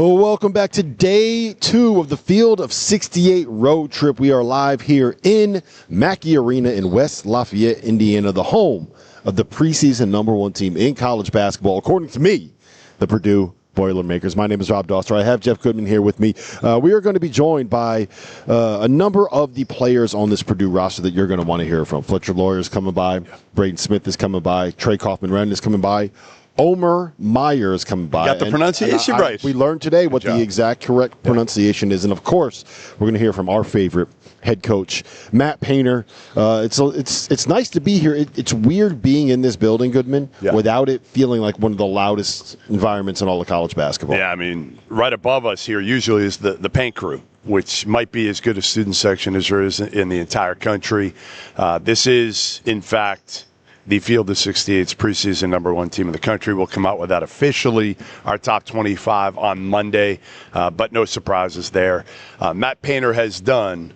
Oh, welcome back to day 2 of the Field of 68 road trip. We are live here in Mackey Arena in West Lafayette, Indiana, the home of the preseason #1 team in college basketball, according to me, the Purdue Boilermakers. My name is Rob Doster. I have Jeff Goodman here with me. We are going to be joined by a number of the players on this Purdue roster that you're going to want to hear from. Fletcher Loyer is coming by. Braden Smith is coming by. Trey Kaufman-Renn is coming by. Omer Mayer is coming by. You got the pronunciation right. We learned today what the exact correct pronunciation is. And, of course, we're going to hear from our favorite head coach, Matt Painter. It's nice to be here. It's weird being in this building, Goodman, without it feeling like one of the loudest environments in all of college basketball. Yeah, I mean, right above us here usually is the paint crew, which might be as good a student section as there is in the entire country. This is, in fact, the Field of 68's preseason #1 team in the country. We'll come out with that officially, our top 25 on Monday, but no surprises there. Matt Painter has done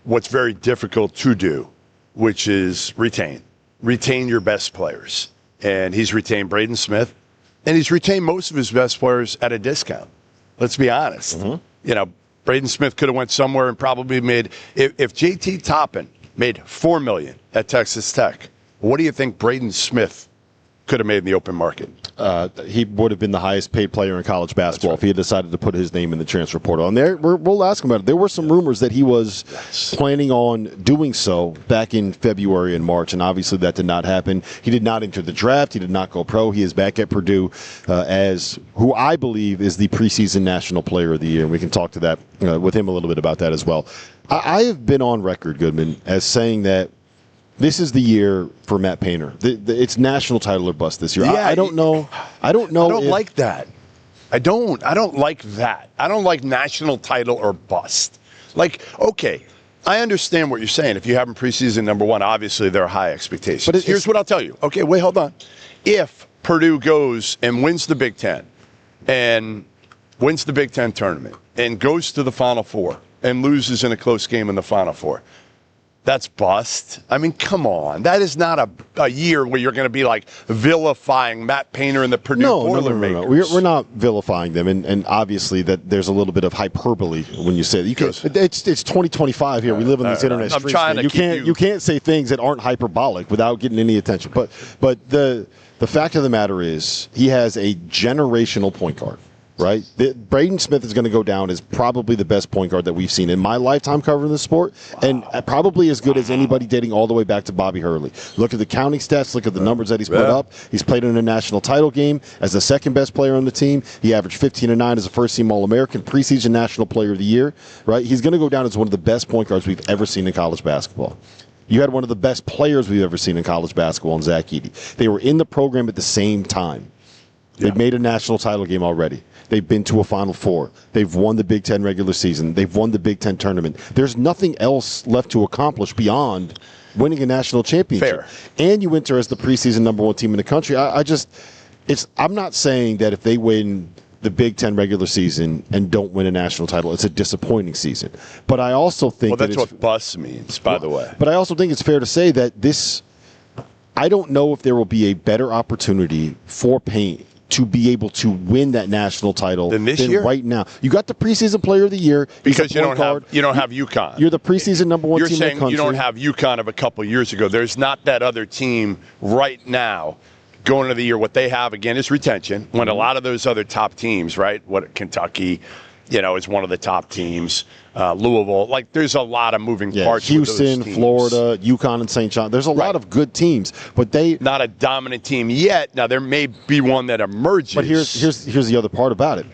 what's very difficult to do, which is retain your best players. And he's retained Braden Smith, and he's retained most of his best players at a discount. Let's be honest. Mm-hmm. You know, Braden Smith could have went somewhere and probably made, if JT Toppin made $4 million at Texas Tech, what do you think Braden Smith could have made in the open market? He would have been the highest paid player in college basketball if he had decided to put his name in the transfer portal. And we'll ask him about it. There were some rumors that he was planning on doing so back in February and March, and obviously that did not happen. He did not enter the draft. He did not go pro. He is back at Purdue as who I believe is the preseason National Player of the Year, and we can talk to that with him a little bit about that as well. I have been on record, Goodman, as saying that this is the year for Matt Painter. It's national title or bust this year. Yeah, I don't know. I don't like that. I don't like that. I don't like national title or bust. Like, okay, I understand what you're saying. If you have him preseason #1, obviously there are high expectations. But here's what I'll tell you. Okay, wait, hold on. If Purdue goes and wins the Big Ten and wins the Big Ten tournament and goes to the Final Four and loses in a close game in the Final Four, that's bust. I mean, come on. That is not a year where you're going to be like vilifying Matt Painter and the Purdue Boilermakers. No. We're not vilifying them, and obviously that there's a little bit of hyperbole when you say that. It's 2025 here. We live in this internet streets. You can't say things that aren't hyperbolic without getting any attention. But the fact of the matter is he has a generational point guard. Right? Braden Smith is going to go down as probably the best point guard that we've seen in my lifetime covering the sport, and probably as good as anybody dating all the way back to Bobby Hurley. Look at the counting stats. Look at the numbers that he's put up. He's played in a national title game as the second best player on the team. He averaged 15 and 9 as a first-team All-American, preseason National Player of the Year. Right? He's going to go down as one of the best point guards we've ever seen in college basketball. You had one of the best players we've ever seen in college basketball in Zach Edey. They were in the program at the same time. They've made a national title game already. They've been to a Final Four. They've won the Big Ten regular season. They've won the Big Ten tournament. There's nothing else left to accomplish beyond winning a national championship. Fair. And you enter as the preseason #1 team in the country. I'm not saying that if they win the Big Ten regular season and don't win a national title, it's a disappointing season. But I also think that's what bust means, by the way. But I also think it's fair to say that I don't know if there will be a better opportunity for Paint to be able to win that national title than year? Right now. You got the preseason player of the year because you don't have UConn. You're the preseason #1 team in the country. You're saying you don't have UConn of a couple years ago. There's not that other team right now going into the year. What they have again is retention. When a lot of those other top teams, right? Kentucky, is one of the top teams. Louisville, there's a lot of moving parts. Houston, with those teams. Florida, UConn, and St. John. There's a lot of good teams, but not a dominant team yet. Now there may be one that emerges. But here's the other part about it.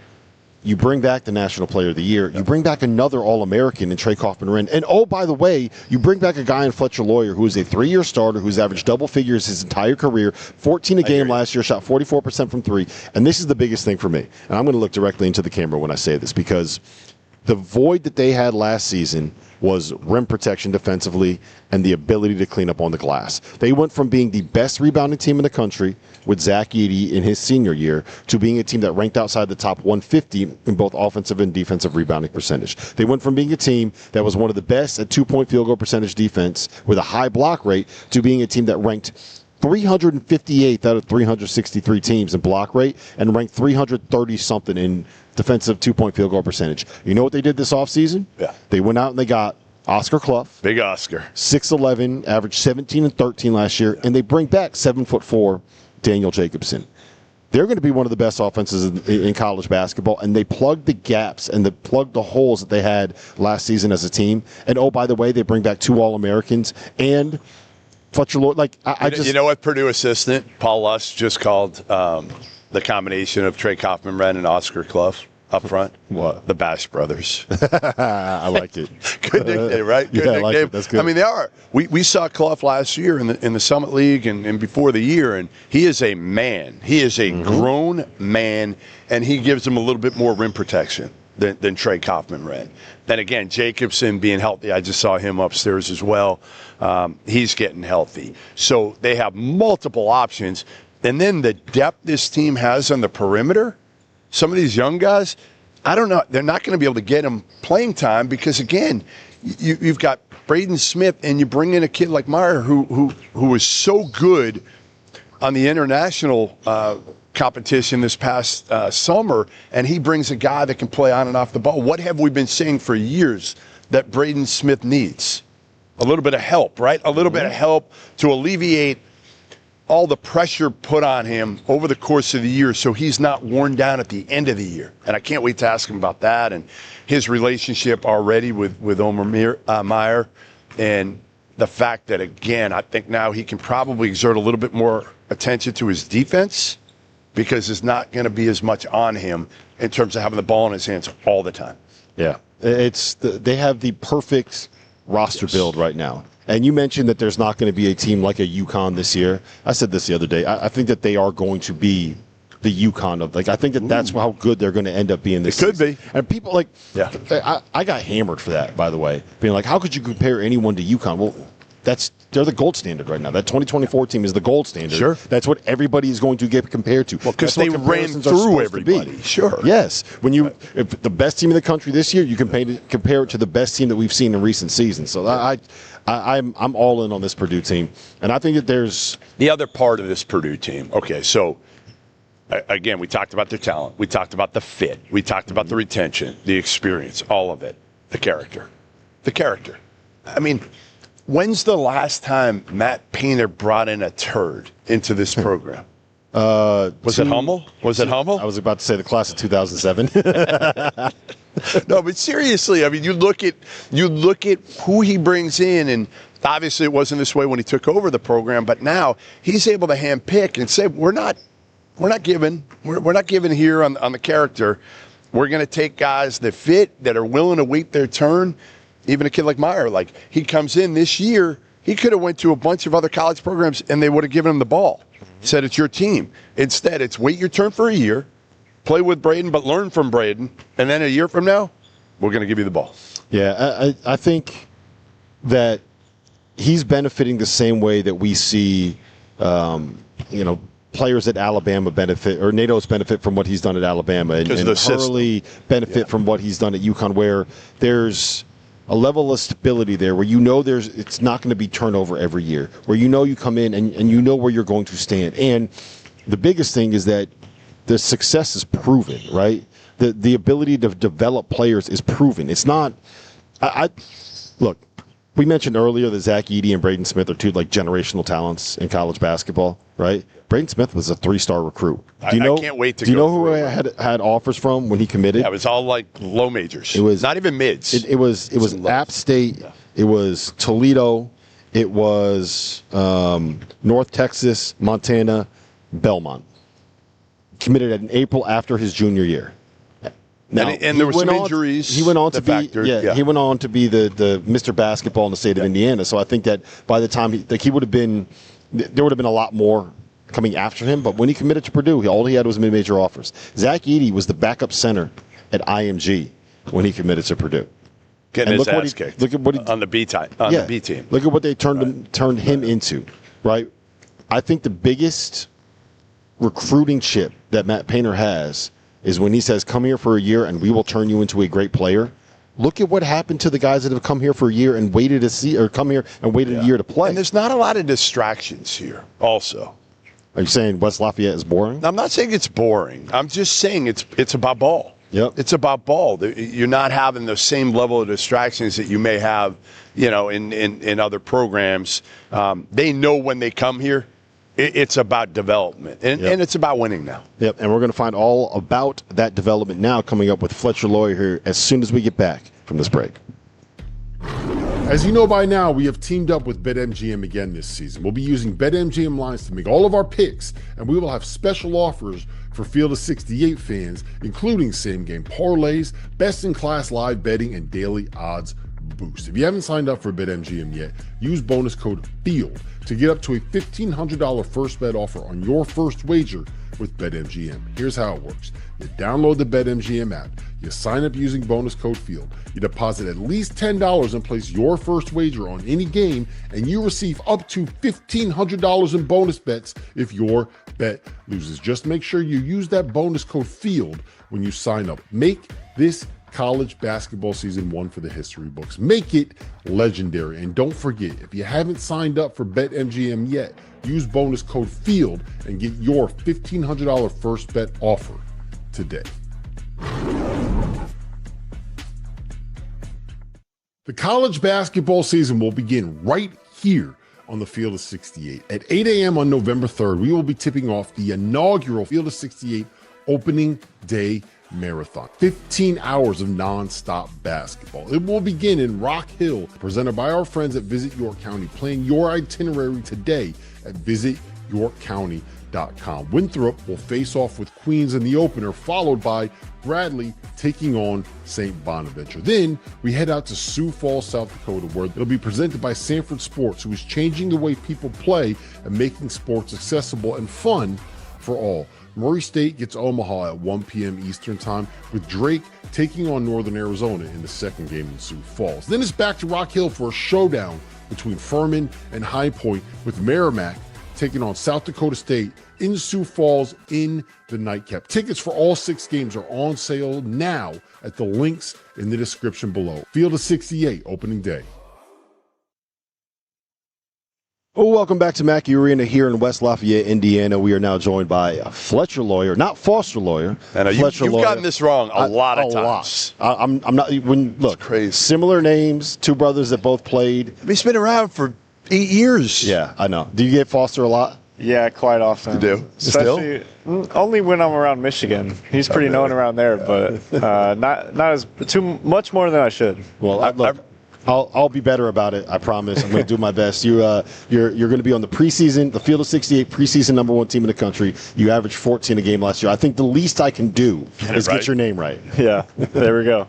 You bring back the National Player of the Year. You bring back another All-American in Trey Kaufman-Renn. And, oh, by the way, you bring back a guy in Fletcher Loyer who is a 3-year starter who's averaged double figures his entire career, 14 a game last year, shot 44% from 3. And this is the biggest thing for me. And I'm going to look directly into the camera when I say this because the void that they had last season was rim protection defensively and the ability to clean up on the glass. They went from being the best rebounding team in the country with Zach Edey in his senior year to being a team that ranked outside the top 150 in both offensive and defensive rebounding percentage. They went from being a team that was one of the best at 2-point field goal percentage defense with a high block rate to being a team that ranked 358th out of 363 teams in block rate and ranked 330-something in defensive 2-point field goal percentage. You know what they did this offseason? Yeah. They went out and they got Oscar Clough. Big Oscar. 6'11", averaged 17 and 13 last year, and they bring back 7'4" Daniel Jacobson. They're going to be one of the best offenses in college basketball, and they plugged the gaps and plugged the holes that they had last season as a team. And, oh, by the way, they bring back 2 All-Americans and Fletcher Loyer. Like, you know what Purdue assistant Paul Luss just called the combination of Trey Kaufman-Renn and Oscar Clough up front? What? The Bash Brothers. I like it. Good nickname, right? Good nickname. I like it. That's good. I mean, they are. We saw Clough last year in the Summit League and before the year, and he is a man. He is a grown man, and he gives them a little bit more rim protection than Trey Kaufman-Renn. Then again, Jacobson being healthy, I just saw him upstairs as well. He's getting healthy. So they have multiple options. And then the depth this team has on the perimeter, some of these young guys, I don't know. They're not going to be able to get them playing time because, again, you've got Braden Smith and you bring in a kid like Mayer who was so good on the international competition this past summer, and he brings a guy that can play on and off the ball. What have we been saying for years that Braden Smith needs? A little bit of help, right? A little bit of help to alleviate all the pressure put on him over the course of the year so he's not worn down at the end of the year. And I can't wait to ask him about that and his relationship already with Omer Mayer and the fact that, again, I think now he can probably exert a little bit more attention to his defense because there's not going to be as much on him in terms of having the ball in his hands all the time. Yeah, they have the perfect roster build right now. And you mentioned that there's not going to be a team like a UConn this year. I said this the other day. I think that they are going to be the UConn of, like, I think that's how good they're going to end up being this season. It could be. And people, like, I got hammered for that, by the way, being like, how could you compare anyone to UConn? Well, they're the gold standard right now. That 2024 team is the gold standard. Sure. That's what everybody is going to get compared to. Well, because they ran through everybody. Sure. Yes. If the best team in the country this year, you can compare it to the best team that we've seen in recent seasons. So I'm all in on this Purdue team, and I think that there's the other part of this Purdue team. Okay, so again, we talked about their talent, we talked about the fit, we talked about the retention, the experience, all of it, the character. I mean, when's the last time Matt Painter brought in a turd into this program? Was it Hummel? I was about to say the class of 2007. No, but seriously, I mean, you look at who he brings in, and obviously it wasn't this way when he took over the program, but now he's able to handpick and say, we're not giving here on the character. We're going to take guys that fit, that are willing to wait their turn. Even a kid like Mayer, like he comes in this year, he could have went to a bunch of other college programs and they would have given him the ball. Said it's your team. Instead, it's wait your turn for a year, play with Braden, but learn from Braden, and then a year from now, we're going to give you the ball. Yeah, I think that he's benefiting the same way that we see, players at Alabama benefit, or NATO's benefit from what he's done at Alabama, and Hurley benefit from what he's done at UConn, where there's a level of stability there where it's not going to be turnover every year, where you come in and you know where you're going to stand. And the biggest thing is that the success is proven, right? The ability to develop players is proven. It's not look, we mentioned earlier that Zach Edey and Braden Smith are two generational talents in college basketball, right? Braden Smith was a 3-star recruit. I can't wait to go. Do you know who I had offers from when he committed? Yeah, it was all low majors. It was not even mids. It was App State. Yeah. It was Toledo. It was North Texas, Montana, Belmont. Committed in April after his junior year. Now, and there were some injuries. He went on to be he went on to be the Mr. Basketball in the state of Indiana. So I think that by the time there would have been a lot more coming after him. But when he committed to Purdue, all he had was mid-major offers. Zach Edey was the backup center at IMG when he committed to Purdue. Getting his ass kicked. Look at what he on the B team. The B team. Look at what they turned him into. Right. I think the biggest recruiting chip that Matt Painter has is when he says, come here for a year and we will turn you into a great player. Look at what happened to the guys that have come here for a year and waited to see, or come here and waited a year to play. And there's not a lot of distractions here also. Are you saying West Lafayette is boring? I'm not saying it's boring. I'm just saying it's about ball. Yep. It's about ball. You're not having the same level of distractions that you may have, in other programs. They know when they come here, it's about development, and it's about winning now. Yep, and we're going to find all about that development now coming up with Fletcher Loyer here as soon as we get back from this break. As you know by now, we have teamed up with BetMGM again this season. We'll be using BetMGM lines to make all of our picks, and we will have special offers for Field of 68 fans, including same-game parlays, best-in-class live betting, and daily odds boost. If you haven't signed up for BetMGM yet, use bonus code FIELD to get up to a $1,500 first bet offer on your first wager with BetMGM. Here's how it works. You download the BetMGM app, you sign up using bonus code FIELD, you deposit at least $10 and place your first wager on any game, and you receive up to $1,500 in bonus bets if your bet loses. Just make sure you use that bonus code FIELD when you sign up. Make this college basketball season one for the history books. Make it legendary. And don't forget, if you haven't signed up for BetMGM yet, use bonus code FIELD and get your $1,500 first bet offer today. The college basketball season will begin right here on the Field of 68. At 8 a.m. on November 3rd, we will be tipping off the inaugural Field of 68 opening day marathon. 15 hours of non-stop basketball. It will begin in Rock Hill, presented by our friends at Visit York County. Plan your itinerary today at visityorkcounty.com. Winthrop will face off with Queens in the opener, followed by Bradley taking on St. Bonaventure. Then we head out to Sioux Falls, South Dakota, where it'll be presented by Sanford Sports, who is changing the way people play and making sports accessible and fun for all. Murray State gets Omaha at 1 p.m. Eastern Time, with Drake taking on Northern Arizona in the second game in Sioux Falls. Then it's back to Rock Hill for a showdown between Furman and High Point, with Merrimack taking on South Dakota State in Sioux Falls in the nightcap. Tickets for all 6 games are on sale now at the links in the description below. Field of 68, opening day. Oh, welcome back to Mackey Arena here in West Lafayette, Indiana. We are now joined by Fletcher Loyer, not Foster Loyer. And you've gotten this wrong a lot of times. I'm not. Look, crazy. Similar names, two brothers that both played. He's been around for 8 years. Yeah, I know. Do you get Foster a lot? Yeah, quite often. You do? Especially only when I'm around Michigan. He's pretty known around there, but not as too much more than I should. Well, look, I'll be better about it. I promise. I'm going to do my best. You're going to be on the preseason, the Field of 68 preseason #1 team in the country. You averaged 14 a game last year. I think the least I can do is get your name right. Yeah, there we go.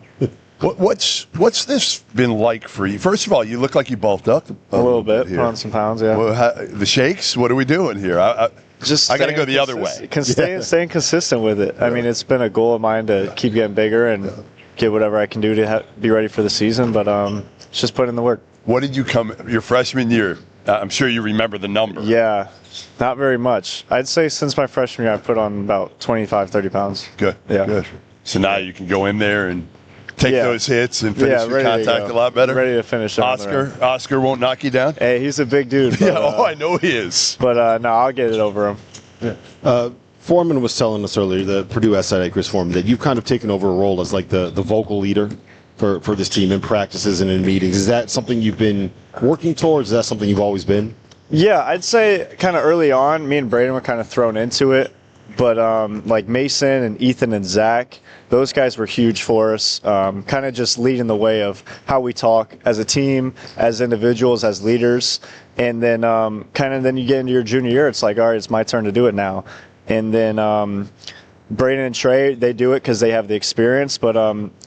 What's this been like for you? First of all, you look like you bulked up a little bit, put on some pounds. Yeah. Well, the shakes. What are we doing here? I got to go the other way. Staying consistent with it. I mean, it's been a goal of mine to keep getting bigger and get whatever I can do to be ready for the season. But it's just put in the work. What did you come your freshman year? I'm sure you remember the number. Yeah, not very much. I'd say since my freshman year, I put on about 25, 30 pounds. Good. Yeah. Good. So now you can go in there and take those hits and finish your contact a lot better. Ready to finish. Oscar won't knock you down. Hey, he's a big dude. But, I know he is. But no, I'll get it over him. Yeah. Foreman was telling us earlier, the Purdue athletic Chris Foreman, that you've kind of taken over a role as like the vocal leader for this team in practices and in meetings. Is that something you've been working towards? Is that something you've always been? Yeah, I'd say kind of early on, me and Braden were kind of thrown into it. But like Mason and Ethan and Zach, those guys were huge for us, kind of just leading the way of how we talk as a team, as individuals, as leaders. And then then you get into your junior year, it's like, all right, it's my turn to do it now. And then Braden and Trey, they do it because they have the experience, but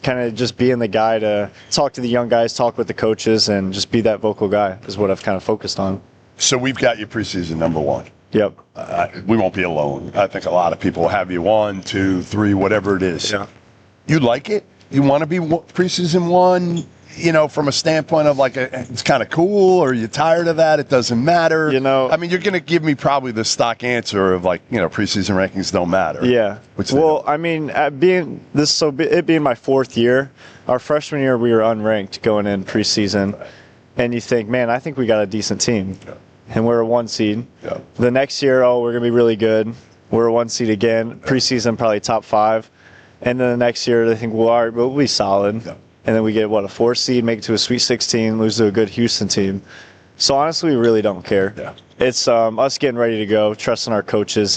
kind of just being the guy to talk to the young guys, talk with the coaches, and just be that vocal guy is what I've kind of focused on. So we've got you preseason #1. Yep. We won't be alone. I think a lot of people have you 1, 2, 3, whatever it is. Yeah. You like it? You want to be preseason 1? From a standpoint of it's kind of cool, or are you tired of that? It doesn't matter. I mean, you're going to give me probably the stock answer of preseason rankings don't matter. Yeah. Well, I mean, it being my 4th year, our freshman year we were unranked going in preseason, and you think, man, I think we got a decent team. Yeah. And we're a 1 seed. Yeah. The next year, we're going to be really good. We're a 1 seed again. Preseason, probably top 5. And then the next year, they think, well, all right, we'll be solid. Yeah. And then we get, a 4 seed, make it to a Sweet 16, lose to a good Houston team. So honestly, we really don't care. Yeah. It's us getting ready to go, trusting our coaches,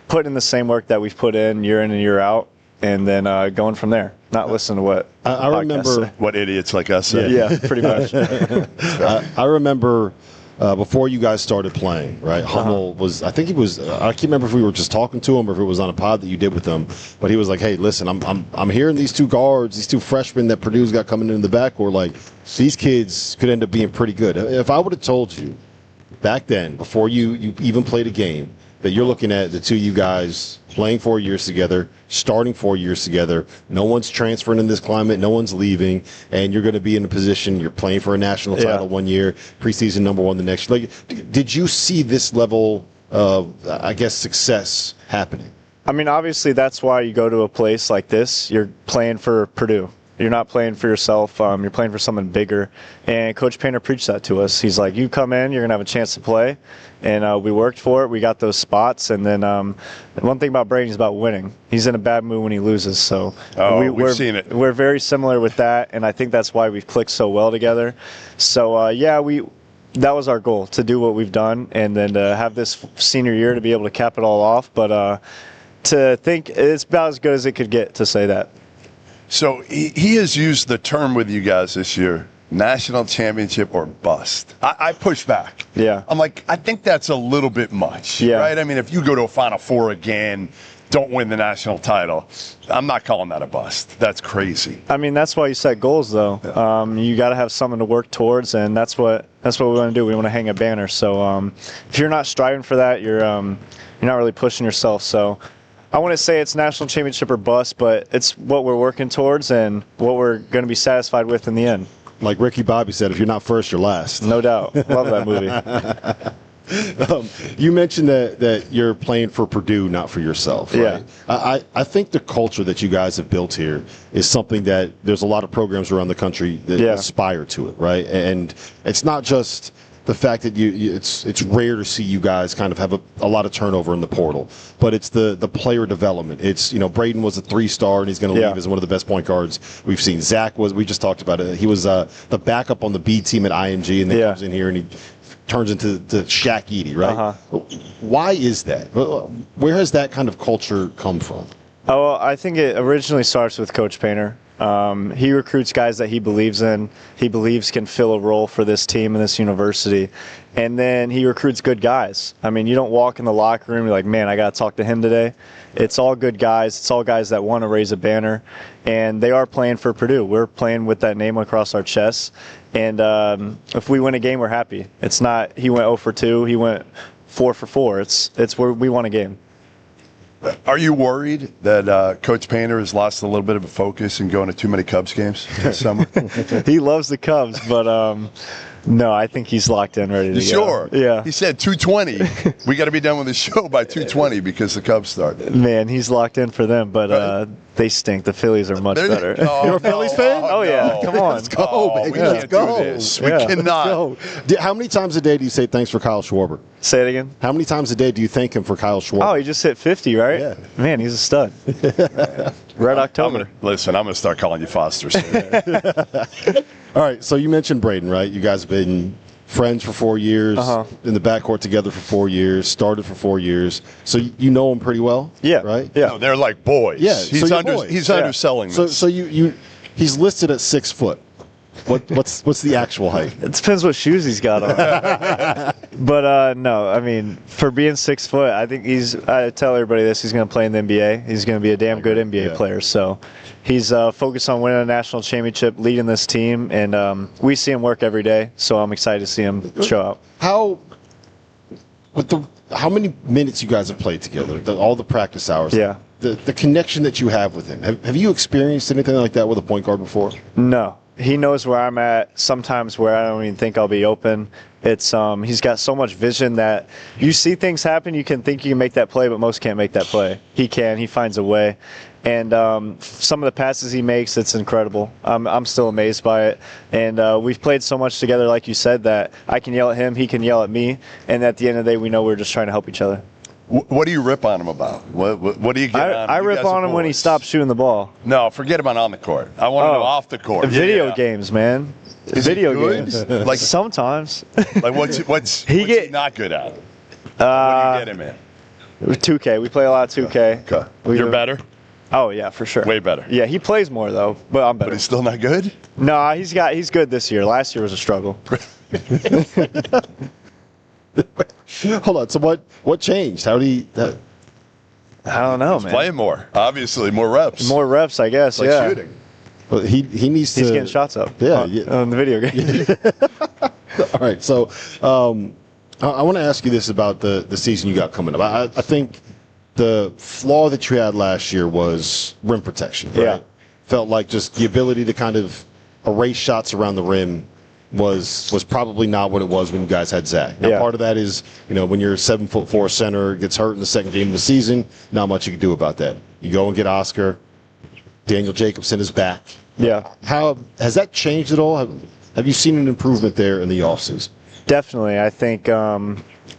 putting in the same work that we've put in and year out, and then going from there. Not listening to what I remember what idiots like us say. Yeah, pretty much. I remember before you guys started playing, right? Hummel was, I think he was, I can't remember if we were just talking to him or if it was on a pod that you did with him, but he was like, hey, listen, I'm hearing these 2 guards, these 2 freshmen that Purdue's got coming in the backcourt, like, these kids could end up being pretty good. If I would have told you back then, before you even played a game, that you're looking at the 2 of you guys playing 4 years together, starting 4 years together, no one's transferring in this climate, no one's leaving, and you're going to be in a position, you're playing for a national title one year, preseason #1 the next. Like, did you see this level of, I guess, success happening? I mean, obviously that's why you go to a place like this. You're playing for Purdue. You're not playing for yourself. You're playing for something bigger. And Coach Painter preached that to us. He's like, you come in, you're going to have a chance to play. And we worked for it. We got those spots. And then one thing about Braden is about winning. He's in a bad mood when he loses. So we've seen it. We're very similar with that. And I think that's why we've clicked so well together. So, that was our goal, to do what we've done. And then to have this senior year to be able to cap it all off. But to think it's about as good as it could get to say that. So he has used the term with you guys this year, national championship or bust. I push back. Yeah. I'm like, I think that's a little bit much, right? I mean, if you go to a Final Four again, don't win the national title, I'm not calling that a bust. That's crazy. I mean, that's why you set goals, though. Yeah. You got to have something to work towards, and that's what we want to do. We want to hang a banner. So if you're not striving for that, you're not really pushing yourself. So I wouldn't say it's national championship or bust, but it's what we're working towards and what we're going to be satisfied with in the end. Like Ricky Bobby said, if you're not first, you're last. No doubt. Love that movie. You mentioned that you're playing for Purdue, not for yourself. Right? Yeah. I think the culture that you guys have built here is something that there's a lot of programs around the country that aspire to it, right? And it's not just the fact that it's rare to see you guys kind of have a lot of turnover in the portal, but it's the player development. It's, Braden was a 3-star and he's going to leave as one of the best point guards we've seen. Zach we just talked about it. He was the backup on the B team at IMG, and then comes in here and he turns into the Shaq Edey, right? Why is that? Where has that kind of culture come from? Oh, well, I think it originally starts with Coach Painter. He recruits guys that he believes in, he believes can fill a role for this team and this university. And then he recruits good guys. I mean, you don't walk in the locker room and be like, man, I got to talk to him today. It's all good guys. It's all guys that want to raise a banner. And they are playing for Purdue. We're playing with that name across our chests. And if we win a game, we're happy. It's not he went 0 for 2, he went 4 for 4. It's where we won a game. Are you worried that Coach Painter has lost a little bit of a focus and going to too many Cubs games this summer? He loves the Cubs, but no, I think he's locked in, ready to go. Sure? Yeah. He said 2:20. We got to be done with the show by 2:20 because the Cubs start. Man, he's locked in for them, but they stink. The Phillies are much better. You're a Phillies fan? Oh, yeah. Come on. Let's go, baby. Let's go. Do this. We cannot. How many times a day do you say thanks for Kyle Schwarber? Say it again. How many times a day do you thank him for Kyle Schwarber? Oh, he just hit 50, right? Yeah. Man, he's a stud. Red October. I'm going to start calling you Foster soon. All right, so you mentioned Braden, right? You guys have been friends for 4 years, in the backcourt together for 4 years, started for 4 years. So you know him pretty well? Yeah. Right? Yeah. No, they're like boys. Yeah, he's underselling this. So he's listed at 6 foot. What's the actual height? It depends what shoes he's got on. But no, I mean, for being 6 foot, I think I tell everybody this, he's going to play in the NBA. He's going to be a damn good NBA player. So he's focused on winning a national championship, leading this team, and we see him work every day. So I'm excited to see him show up. How many minutes you guys have played together? All the practice hours. Yeah. The connection that you have with him. Have you experienced anything like that with a point guard before? No. He knows where I'm at, sometimes where I don't even think I'll be open. It's he's got so much vision that you see things happen, you can think you can make that play, but most can't make that play. He can. He finds a way. And some of the passes he makes, it's incredible. I'm still amazed by it. And we've played so much together, like you said, that I can yell at him, he can yell at me, and at the end of the day, we know we're just trying to help each other. What do you rip on him about? What do you get on him? I rip on him when he stops shooting the ball. No, forget about on the court. I want to know off the court. Video games, man. Is video games. Like sometimes. Like what's he not good at? What do you get him in? 2K. We play a lot of 2K. Okay. You're better? Oh yeah, for sure. Way better. Yeah, he plays more though, but I'm better. But he's still not good? No, he's good this year. Last year was a struggle. Hold on. So what changed? How do you? I don't know, man. Playing more. Obviously, more reps. More reps, I guess. Like yeah. shooting. Well, he needs to. He's getting shots up. Yeah, on the video game. All right. So I want to ask you this about the season you got coming up. I think the flaw that you had last year was rim protection. Right? Yeah. Felt like just the ability to kind of erase shots around the rim was probably not what it was when you guys had Zach. Now, part of that is, when you're a 7'4" center, gets hurt in the second game of the season, not much you can do about that. You go and get Oscar. Daniel Jacobson is back. Yeah. How has that changed at all? Have you seen an improvement there in the offseason? Definitely. I think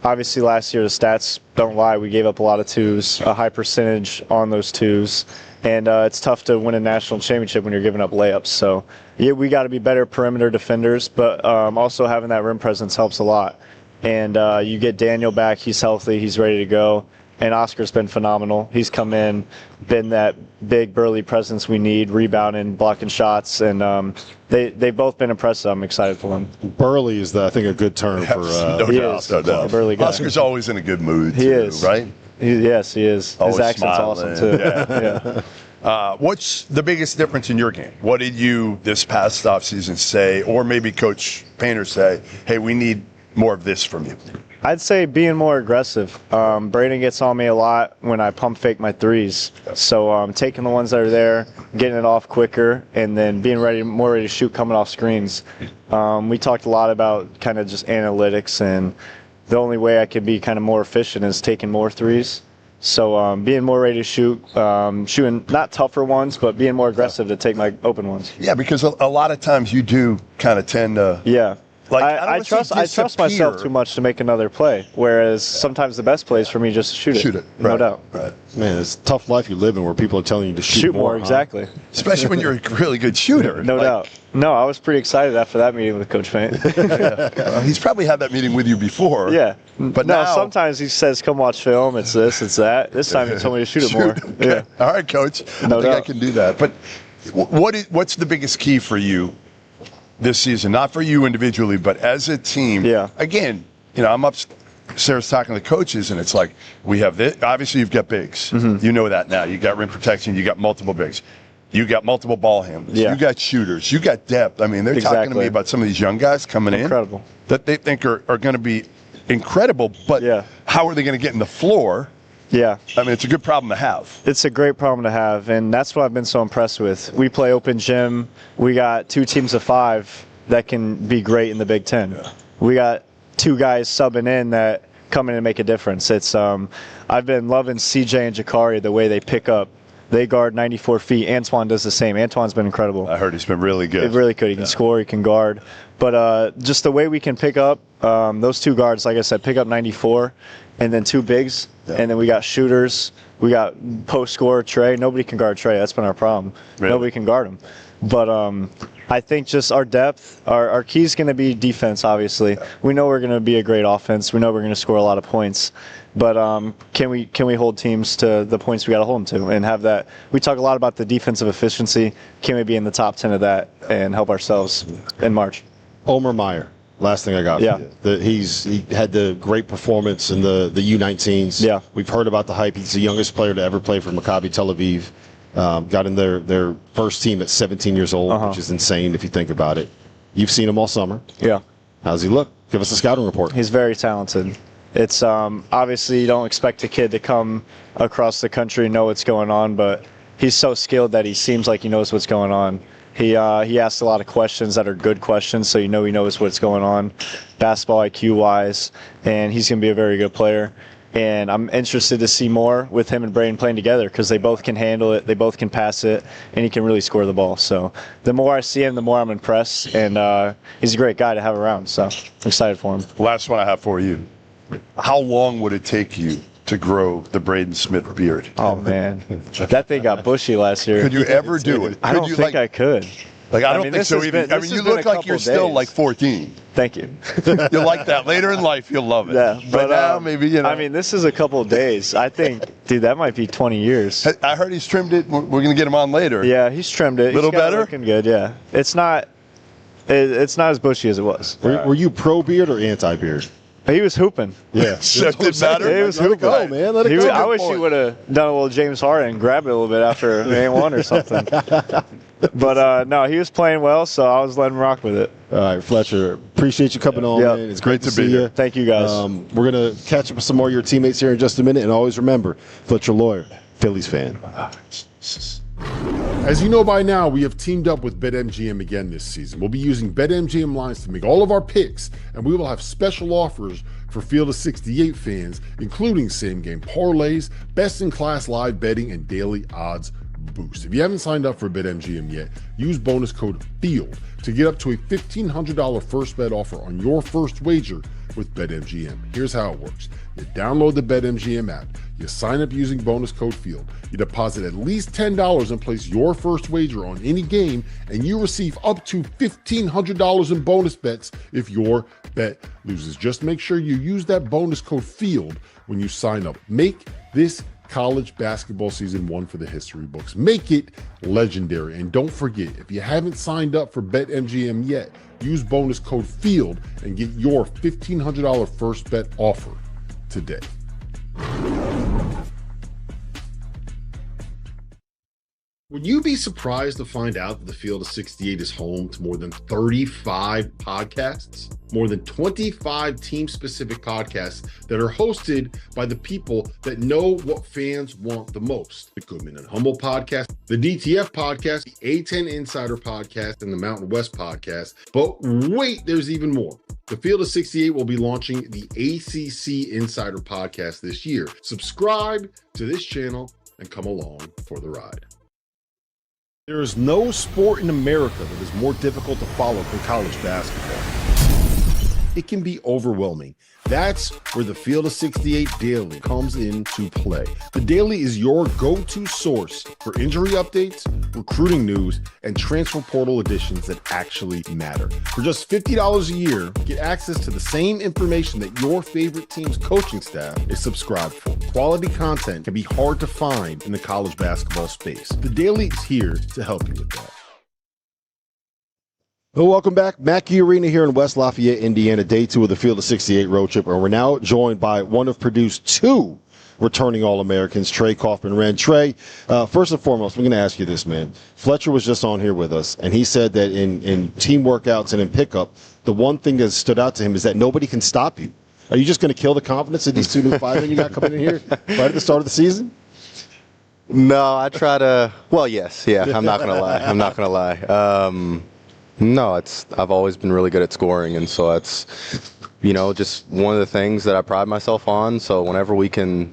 obviously last year the stats don't lie. We gave up a lot of twos, a high percentage on those twos. And it's tough to win a national championship when you're giving up layups. So, yeah, we got to be better perimeter defenders, but also having that rim presence helps a lot. And you get Daniel back. He's healthy. He's ready to go. And Oscar's been phenomenal. He's come in, been that big, burly presence we need, rebounding, blocking shots. And they've both been impressive. I'm excited for them. Burly is, I think, a good term for no doubt. Burly guy. Oscar's always in a good mood, he is. Right? Yes, he is. Always his accent's smiling. awesome, too. Yeah. What's the biggest difference in your game? What did you this past offseason say, or maybe Coach Painter say, hey, we need more of this from you? I'd say being more aggressive. Braden gets on me a lot when I pump fake my threes. So taking the ones that are there, getting it off quicker, and then being more ready to shoot coming off screens. We talked a lot about kind of just analytics, and the only way I can be kind of more efficient is taking more threes. So being more ready to shoot, shooting not tougher ones, but being more aggressive to take my open ones. Yeah, because a lot of times you do kind of tend to. Yeah. Like, I trust myself too much to make another play, whereas sometimes the best play is for me just to shoot it. Shoot it, no doubt. Right. Man, it's a tough life you live in where people are telling you to shoot more. Exactly. Especially when you're a really good shooter. No doubt. No, I was pretty excited after that meeting with Coach Paint. He's probably had that meeting with you before. Yeah. But no, now, sometimes he says, come watch film, it's this, it's that. This time he told me to shoot it more. Okay. Yeah. All right, Coach. No I think doubt. I can do that. But what's the biggest key for you this season? Not for you individually, but as a team. Yeah. Again, I'm upstairs talking to the coaches, and it's like, we have this. Obviously, you've got bigs. Mm-hmm. You know that now. You got rim protection. You got multiple bigs. You got multiple ball handlers. Yeah. You got shooters. You got depth. I mean, they're talking to me about some of these young guys coming in that they think are going to be incredible, but how are they going to get in the floor? Yeah. I mean, it's a good problem to have. It's a great problem to have, and that's what I've been so impressed with. We play open gym. We got 2 teams of 5 that can be great in the Big Ten. Yeah. We got 2 guys subbing in that come in and make a difference. It's I've been loving CJ and Jakari, the way they pick up. They guard 94 feet. Antoine does the same. Antoine's been incredible. I heard he's been really good. Really good. He can score. He can guard. But just the way we can pick up, those 2 guards, like I said, pick up 94, and then 2 bigs. Yeah. And then we got shooters. We got post scorer Trey. Nobody can guard Trey. That's been our problem. Really? Nobody can guard him. But I think just our depth, our key is going to be defense, obviously. Yeah. We know we're going to be a great offense. We know we're going to score a lot of points. But can we hold teams to the points we got to hold them to and have that? We talk a lot about the defensive efficiency. Can we be in the top 10 of that and help ourselves in March? Omer Mayer. Last thing I got for you. He had the great performance in the U19s. Yeah. We've heard about the hype. He's the youngest player to ever play for Maccabi Tel Aviv. Got in their first team at 17 years old, which is insane if you think about it. You've seen him all summer. Yeah. How's he look? Give us a scouting report. He's very talented. It's obviously you don't expect a kid to come across the country and know what's going on, but he's so skilled that he seems like he knows what's going on. He asks a lot of questions that are good questions, so he knows what's going on, basketball IQ-wise, and he's going to be a very good player. And I'm interested to see more with him and Braden playing together because they both can handle it, they both can pass it, and he can really score the ball. So the more I see him, the more I'm impressed, and he's a great guy to have around, so I'm excited for him. Last one I have for you. How long would it take you to grow the Braden Smith beard? Oh man, that thing got bushy last year. Could you ever do it? I don't think I could. Like, I don't think so either. I mean, you look like you're still like 14. Thank you. You'll like that. Later in life, you'll love it. Yeah, but now, maybe, you know. I mean, this is a couple of days. I think, dude, that might be 20 years. I heard he's trimmed it. We're going to get him on later. Yeah, he's trimmed it. A little better? Looking good, yeah. It's not as bushy as it was. Were you pro beard or anti beard? He was hooping. Yeah. So it did matter? He was hooping. Go, man. Let it go. I wish he would have done a little James Harden and grabbed it a little bit after game one or something. But, no, he was playing well, so I was letting him rock with it. All right, Fletcher, appreciate you coming on, man. It's great to see you. Thank you, guys. We're going to catch up with some more of your teammates here in just a minute. And always remember, Fletcher Loyer, Phillies fan. As you know by now, we have teamed up with BetMGM again this season. We'll be using BetMGM lines to make all of our picks, and we will have special offers for Field of 68 fans, including same-game parlays, best-in-class live betting, and daily odds boost. If you haven't signed up for BetMGM yet, use bonus code FIELD to get up to a $1,500 first bet offer on your first wager with BetMGM. Here's how it works. You download the BetMGM app, you sign up using bonus code FIELD, you deposit at least $10 and place your first wager on any game, and you receive up to $1,500 in bonus bets if your bet loses. Just make sure you use that bonus code FIELD when you sign up. Make this college basketball season one for the history books. Make it legendary. And don't forget, if you haven't signed up for BetMGM yet, use bonus code FIELD and get your $1,500 first bet offer today. Would you be surprised to find out that the Field of 68 is home to more than 35 podcasts? More than 25 team-specific podcasts that are hosted by the people that know what fans want the most. The Goodman and Humble podcast, the DTF podcast, the A10 Insider podcast, and the Mountain West podcast. But wait, there's even more. The Field of 68 will be launching the ACC Insider podcast this year. Subscribe to this channel and come along for the ride. There is no sport in America that is more difficult to follow than college basketball. It can be overwhelming. That's where the Field of 68 Daily comes into play. The Daily is your go-to source for injury updates, recruiting news, and transfer portal additions that actually matter. For just $50 a year, get access to the same information that your favorite team's coaching staff is subscribed for. Quality content can be hard to find in the college basketball space. The Daily is here to help you with that. Well, welcome back. Mackey Arena here in West Lafayette, Indiana, day 2 of the Field of 68 road trip. And we're now joined by one of Purdue's 2 returning All-Americans, Trey Kaufman-Renn. Trey, first and foremost, I'm going to ask you this, man. Fletcher was just on here with us, and he said that in team workouts and in pickup, the one thing that stood out to him is that nobody can stop you. Are you just going to kill the confidence of these 2 new firemen you got coming in here right at the start of the season? No, I try to. Well, yes, yeah. I'm not going to lie. No, I've always been really good at scoring, and so that's, just one of the things that I pride myself on. So whenever we can,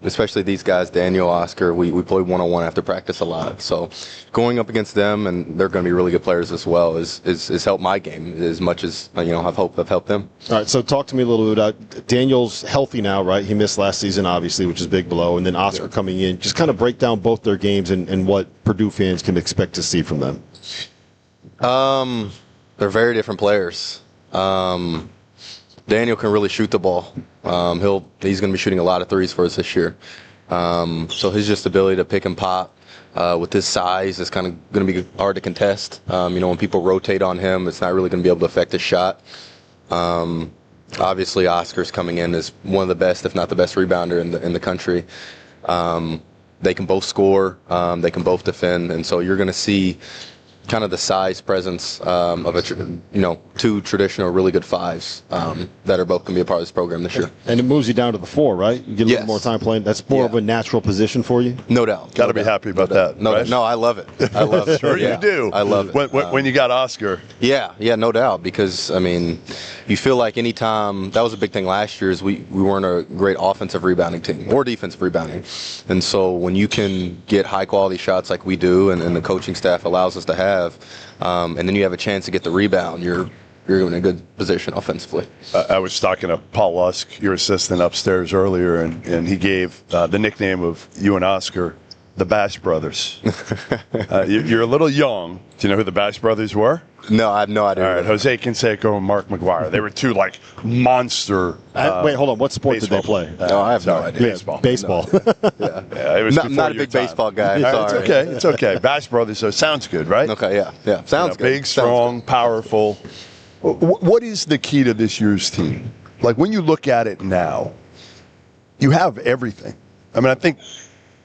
especially these guys, Daniel, Oscar, we play one-on-one after practice a lot. So going up against them, and they're going to be really good players as well, is helped my game as much as, I've helped them. All right, so talk to me a little bit about Daniel's healthy now, right? He missed last season, obviously, which is big blow, and then Oscar coming in. Just kind of break down both their games and what Purdue fans can expect to see from them. They're very different players. Daniel can really shoot the ball. He's going to be shooting a lot of threes for us this year. So his just ability to pick and pop with his size is kind of going to be hard to contest. When people rotate on him, it's not really going to be able to affect his shot. Obviously, Oscar's coming in as one of the best, if not the best rebounder in the country. They can both score. They can both defend, and so you're going to see kind of the size presence of 2 traditional really good 5s that are both going to be a part of this program this year. And it moves you down to the 4, right? You get a little more time playing. That's more of a natural position for you? No doubt. Got to be happy about that. No, right? no, I love it. I love it. Sure you do. I love it. When you got Oscar. Yeah, no doubt, because, you feel like any time, that was a big thing last year, is we weren't a great offensive rebounding team or defensive rebounding. And so when you can get high-quality shots like we do and the coaching staff allows us to have, and then you have a chance to get the rebound, you're in a good position offensively. I was talking to Paul Lusk, your assistant upstairs earlier, and he gave the nickname of you and Oscar, the Bash Brothers. You're a little young. Do you know who the Bash Brothers were? No, I have no idea. All right, Jose Canseco and Mark McGuire. They were two like monster. Wait, hold on. What sport did they play? No, I have no idea. Baseball. Baseball. Yeah. It was not a big baseball guy. All right, Sorry. it's okay. It's okay. Bash Brothers. So it sounds good, right? Okay. Yeah. Sounds good. Big, strong, powerful. What is the key to this year's team? Like when you look at it now, you have everything. I mean, I think.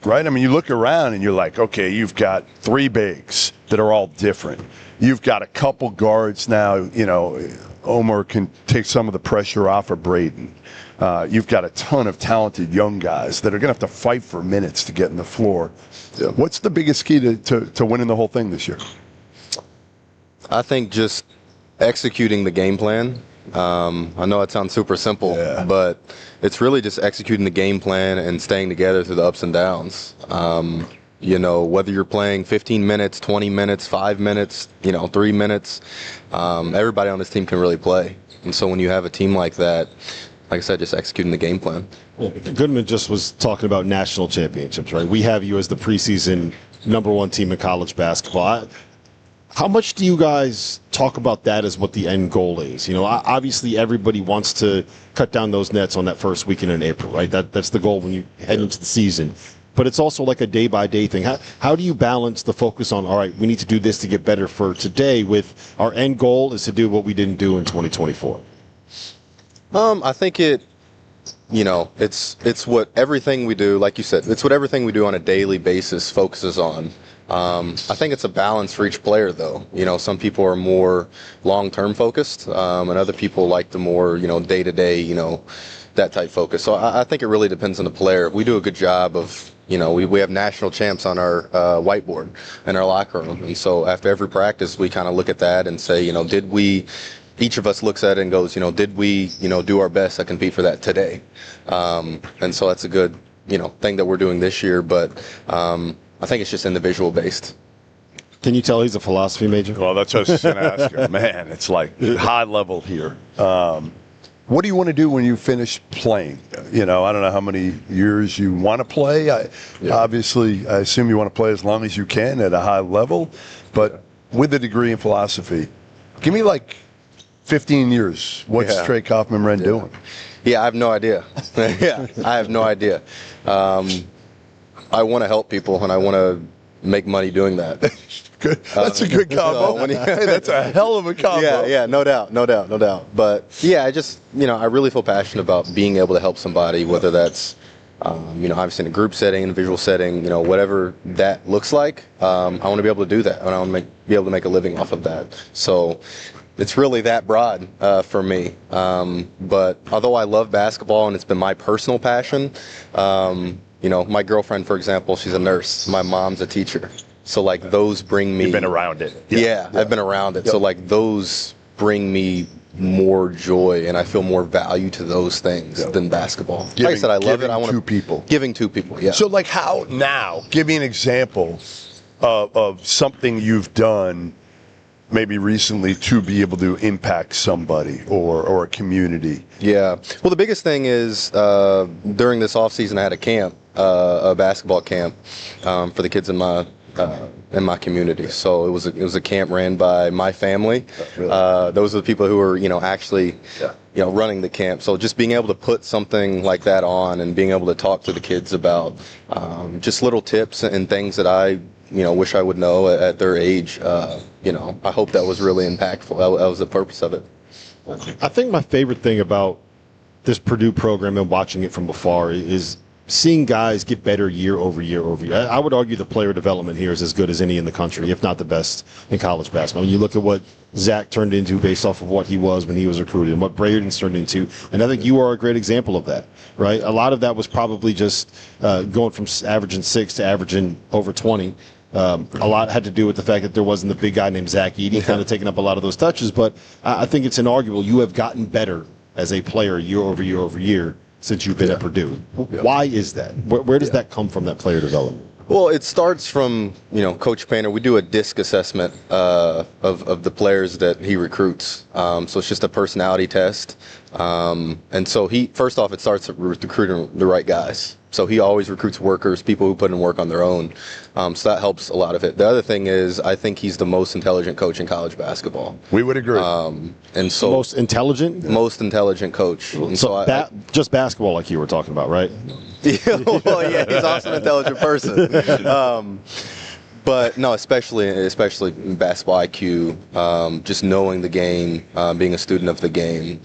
Right? I mean, you look around and you're like, okay, you've got 3 bigs that are all different. You've got a couple guards now. You know, Omer can take some of the pressure off of Braden. You've got a ton of talented young guys that are going to have to fight for minutes to get in the floor. Yeah. What's the biggest key to winning the whole thing this year? I think just executing the game plan. I know it sounds super simple, but it's really just executing the game plan and staying together through the ups and downs. You know, whether you're playing 15 minutes, 20 minutes, 5 minutes, 3 minutes, everybody on this team can really play. And so when you have a team like that, like I said, just executing the game plan. Well, Goodman just was talking about national championships, right? We have you as the preseason #1 team in college basketball. How much do you guys talk about that as what the end goal is? You know, obviously everybody wants to cut down those nets on that first weekend in April, right? That's the goal when you head into the season. But it's also like a day-by-day thing. How do you balance the focus on, all right, we need to do this to get better for today with our end goal is to do what we didn't do in 2024? I think it's what everything we do, like you said, it's what everything we do on a daily basis focuses on. I think it's a balance for each player, though. You know, some people are more long-term focused, and other people like the more, day-to-day, that type focus. So I think it really depends on the player. We do a good job of, we have national champs on our whiteboard in our locker room. And so after every practice, we kind of look at that and say, each of us looks at it and goes, did we, do our best to compete for that today? And so that's a good, thing that we're doing this year. But I think it's just individual based. Can you tell he's a philosophy major? Well, that's what I was going to ask you. Man, it's like high level here. What do you want to do when you finish playing? I don't know how many years you want to play. Obviously, I assume you want to play as long as you can at a high level. But with a degree in philosophy, give me like 15 years. What's Trey Kaufman-Renn doing? Yeah, I have no idea. I have no idea. I want to help people, and I want to make money doing that. Good. That's a good combo. Hey, that's a hell of a combo. Yeah, no doubt. But yeah, I really feel passionate about being able to help somebody, whether that's, obviously in a group setting, individual setting, whatever that looks like. I want to be able to do that, and I want to be able to make a living off of that. So it's really that broad for me. But although I love basketball and it's been my personal passion, my girlfriend, for example, she's a nurse. My mom's a teacher. So, those bring me... You've been around it. Yeah, I've been around it. Yep. So, those bring me more joy, and I feel more value to those things than basketball. Like I said, I love it. I want to people. Giving to people, yeah. So, how now? Give me an example of something you've done maybe recently to be able to impact somebody or a community. Yeah. Well, the biggest thing is during this off season, I had a camp, a basketball camp for the kids in my community. So it was a camp ran by my family. Those are the people who were actually running the camp. So just being able to put something like that on and being able to talk to the kids about just little tips and things that I wish I would know at their age. I hope that was really impactful. That was the purpose of it. I think my favorite thing about this Purdue program and watching it from afar is seeing guys get better year over year over year. I would argue the player development here is as good as any in the country, if not the best in college basketball. When you look at what Zach turned into based off of what he was when he was recruited and what Braden's turned into, and I think you are a great example of that, right? A lot of that was probably just going from averaging 6 to averaging over 20. A lot had to do with the fact that there wasn't the big guy named Zach Edey kind of taking up a lot of those touches, but I think it's inarguable. You have gotten better as a player year over year over year since you've been at Purdue. Why is that? Where does that come from, that player development? Well, it starts from, Coach Painter. We do a DISC assessment of the players that he recruits. So it's just a personality test. And so first off, it starts with recruiting the right guys. So he always recruits workers, people who put in work on their own. So that helps a lot of it. The other thing is, I think he's the most intelligent coach in college basketball. We would agree. And so most intelligent coach. And so just basketball, like you were talking about, right? Well, yeah, he's also an intelligent person. But no, especially in basketball IQ, just knowing the game, being a student of the game.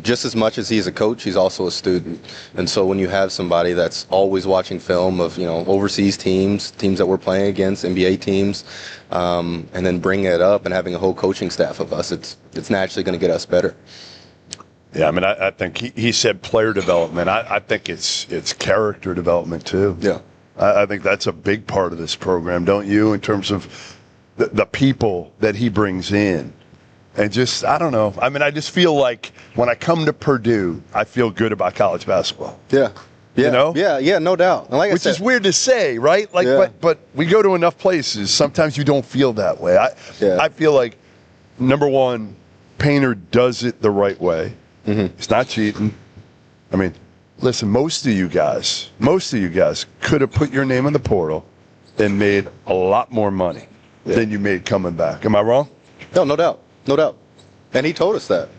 Just as much as he's a coach, he's also a student. And so when you have somebody that's always watching film of, overseas teams that we're playing against, NBA teams, and then bringing it up and having a whole coaching staff of us, it's naturally going to get us better. Yeah, I mean, I think he said player development. I think it's character development too. Yeah. I think that's a big part of this program, don't you, in terms of the people that he brings in? And just, I don't know. I mean, I just feel like when I come to Purdue, I feel good about college basketball. Yeah. Yeah. Yeah, no doubt. And which is weird to say, right? But we go to enough places. Sometimes you don't feel that way. I feel like, number one, Painter does it the right way. Mm-hmm. He's not cheating. I mean, listen, most of you guys could have put your name in the portal and made a lot more money than you made coming back. Am I wrong? No doubt. And he told us that.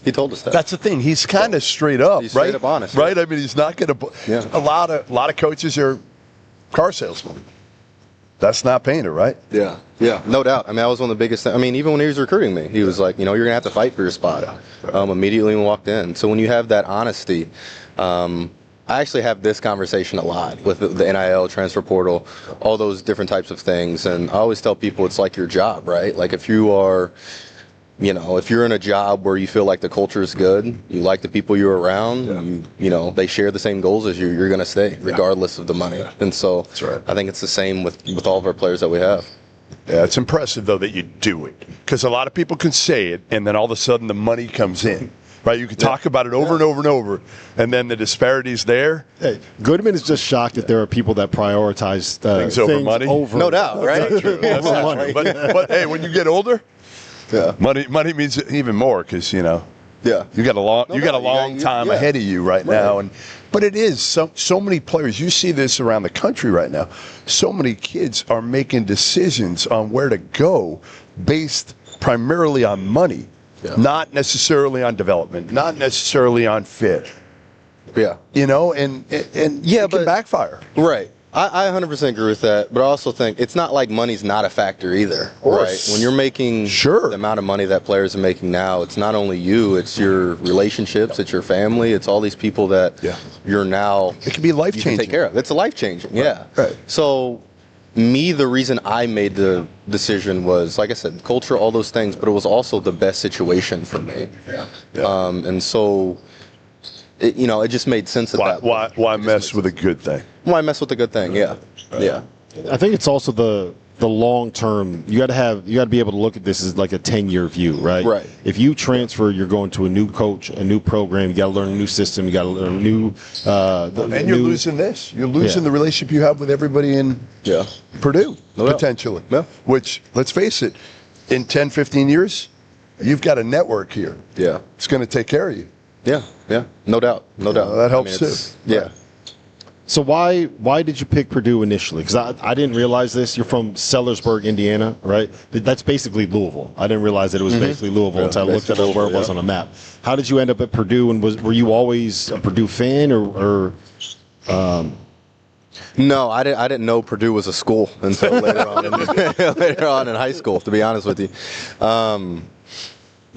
That's the thing. He's kind of straight up, he's right? Straight up honest. Right? I mean, he's not going to. Yeah. A lot of coaches are car salesmen. That's not Painter, right? Yeah, no doubt. I mean, that was one of the biggest things. I mean, even when he was recruiting me, he was like, you're going to have to fight for your spot. Immediately when we walked in. So when you have that honesty, I actually have this conversation a lot with the NIL, transfer portal, all those different types of things. And I always tell people it's like your job, right? Like if you are, if you're in a job where you feel like the culture is good, you like the people you're around, they share the same goals as you, you're going to stay regardless of the money. And so that's right. I think it's the same with all of our players that we have. Yeah, it's impressive, though, that you do it. Because a lot of people can say it, and then all of a sudden the money comes in. Right, you can talk about it over and over and over, and then the disparity's there. Hey, Goodman is just shocked that there are people that prioritize things over money. No doubt, right? That's not true. That's not true. But hey, when you get older, money means even more because you got a long time ahead of you right now. But it is so many players. You see this around the country right now. So many kids are making decisions on where to go based primarily on money. Yeah. Not necessarily on development, not necessarily on fit. Yeah. And it can backfire. Right. I 100% agree with that, but I also think it's not like money's not a factor either, right? When you're making the amount of money that players are making now, it's not only you, it's your relationships, it's your family, it's all these people that you're now it can be life-changing. Take care of. It's a life-changing, Right. So the reason I made the decision was, like I said, culture, all those things, but it was also the best situation for me. And so, it just made sense at that point. Why mess with a good thing? Why mess with a good thing? Yeah. I think it's also the long term. You got to be able to look at this as like a 10-year view, right? Right. If you transfer, you're going to a new coach, a new program. You got to learn a new system. You got to learn a new. And you're losing this. You're losing the relationship you have with everybody in Purdue, potentially. Yeah. Which, let's face it, in 10, 15 years, you've got a network here. Yeah. It's going to take care of you. Yeah. No doubt. That helps too. Yeah. So why did you pick Purdue initially? Because I didn't realize this. You're from Sellersburg, Indiana, right? That's basically Louisville. I didn't realize that it was basically Louisville until I looked at where it was on a map. How did you end up at Purdue? And were you always a Purdue fan or No, I didn't know Purdue was a school until later on in high school, to be honest with you.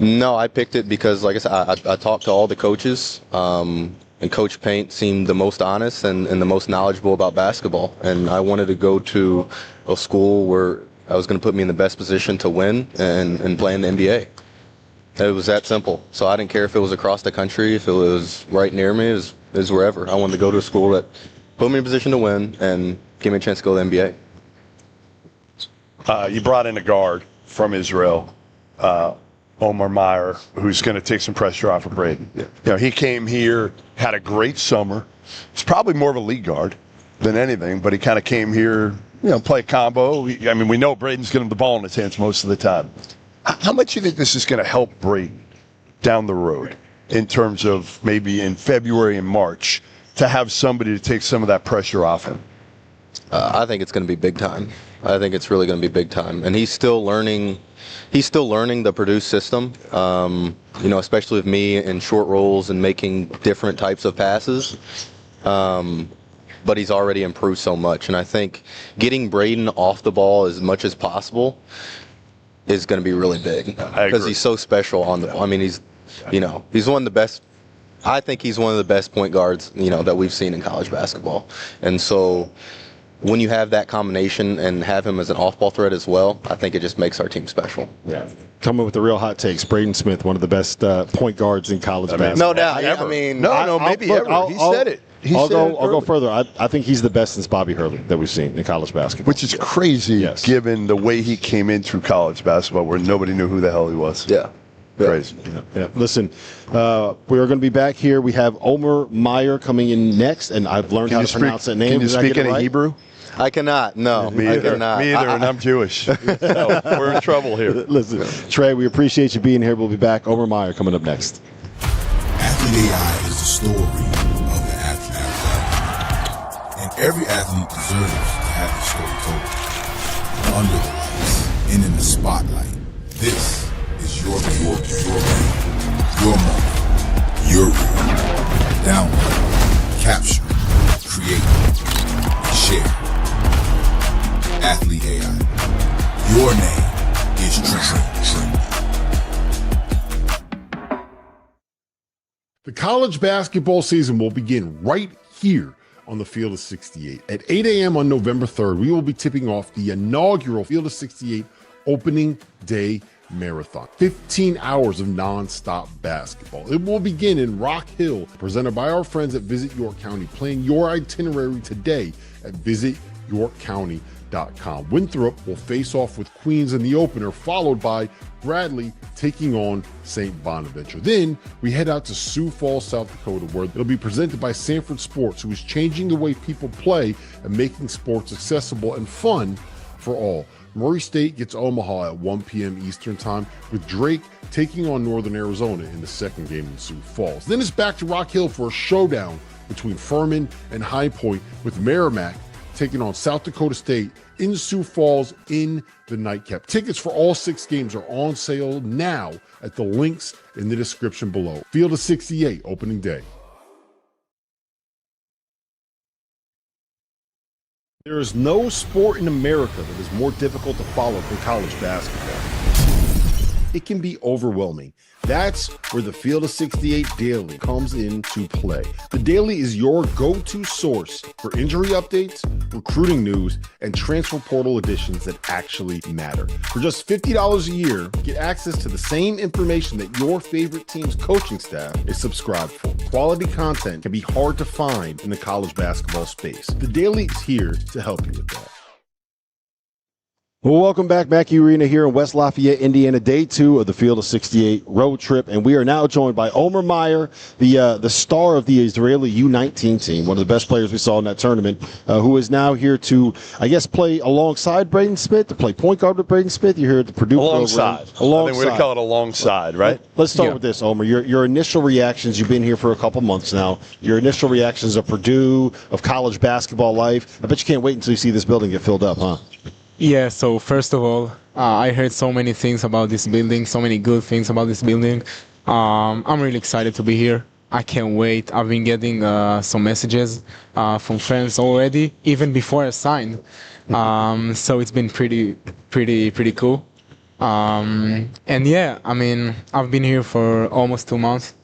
No, I picked it because, like I said, I talked to all the coaches, and Coach Paint seemed the most honest and the most knowledgeable about basketball. And I wanted to go to a school where I was going to put me in the best position to win and play in the NBA. It was that simple. So I didn't care if it was across the country, if it was right near me, it was wherever. I wanted to go to a school that put me in a position to win and give me a chance to go to the NBA. You brought in a guard from Israel, Omer Mayer, who's going to take some pressure off of Braden. He came here, had a great summer. He's probably more of a league guard. than anything, but he kind of came here, play combo. I mean, we know Braden's going to have the ball in his hands most of the time. How much do you think this is going to help Braden down the road in terms of maybe in February and March to have somebody to take some of that pressure off him? I think it's going to be big time. I think it's really going to be big time, and he's still learning. He's still learning the Purdue system. Especially with me in short rolls and making different types of passes. But he's already improved so much, and I think getting Braden off the ball as much as possible is going to be really big because he's so special on the ball. I mean, he's one of the best. I think he's one of the best point guards, that we've seen in college basketball. And so when you have that combination and have him as an off-ball threat as well, I think it just makes our team special. Yeah. Coming with the real hot takes, Braden Smith, one of the best point guards in college basketball. No doubt. Ever. I mean, maybe ever. He said it. I'll go further. I think he's the best since Bobby Hurley that we've seen in college basketball. Which is crazy, given the way he came in through college basketball, where nobody knew who the hell he was. Yeah. Crazy. Yeah. Listen, we are going to be back here. We have Omer Mayer coming in next, and I've learned how to pronounce that name. Can you speak any Hebrew? I cannot. No, me either. And I'm Jewish. So we're in trouble here. Listen, Trey, we appreciate you being here. We'll be back. Omer Mayer coming up next. Athlete AI is the story of the athlete. And every athlete deserves to have the story told. Under the lights and in the spotlight. This is your moment, your room. Download, capture, create, and share. Athlete AI. Your name is Trey. The college basketball season will begin right here on the Field of 68. At 8 a.m. on November 3rd, we will be tipping off the inaugural Field of 68 opening day marathon. 15 hours of nonstop basketball. It will begin in Rock Hill, presented by our friends at Visit York County. Plan your itinerary today at visityorkcounty.com. Winthrop will face off with Queens in the opener, followed by Bradley taking on St. Bonaventure. Then we head out to Sioux Falls, South Dakota, where it'll be presented by Sanford Sports, who is changing the way people play and making sports accessible and fun for all. Murray State gets Omaha at 1 p.m. Eastern Time, with Drake taking on Northern Arizona in the second game in Sioux Falls. Then it's back to Rock Hill for a showdown between Furman and High Point, with Merrimack taking on South Dakota State in Sioux Falls in the nightcap. Tickets for all 6 games are on sale now at the links in the description below. Field of 68, opening day. There is no sport in America that is more difficult to follow than college basketball. It can be overwhelming. That's where the Field of 68 Daily comes into play. The Daily is your go-to source for injury updates, recruiting news, and transfer portal additions that actually matter. For just $50 a year, get access to the same information that your favorite team's coaching staff is subscribed for. Quality content can be hard to find in the college basketball space. The Daily is here to help you with that. Well, welcome back, Mackey Arena here in West Lafayette, Indiana, day 2 of the Field of 68 road trip, and we are now joined by Omer Mayer, the star of the Israeli U19 team, one of the best players we saw in that tournament, who is now here to, I guess, play alongside Braden Smith, to play point guard with Braden Smith. You're here at the Purdue program. I think we're going to call it alongside, right? Let's start with this, Omer. Your initial reactions, you've been here for a couple months now, your initial reactions of Purdue, of college basketball life. I bet you can't wait until you see this building get filled up, huh? Yeah, so first of all, I heard so many things about this building, so many good things about this building. I'm really excited to be here. I can't wait. I've been getting some messages from friends already, even before I signed. So it's been pretty cool. And yeah, I mean, I've been here for almost 2 months.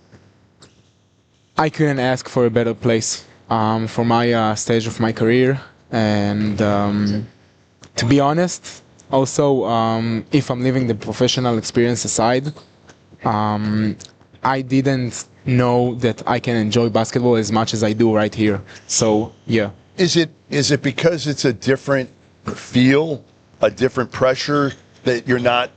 I couldn't ask for a better place for my stage of my career. And to be honest, also, if I'm leaving the professional experience aside, I didn't know that I can enjoy basketball as much as I do right here. So, yeah. Is it because it's a different feel, a different pressure, that you're not,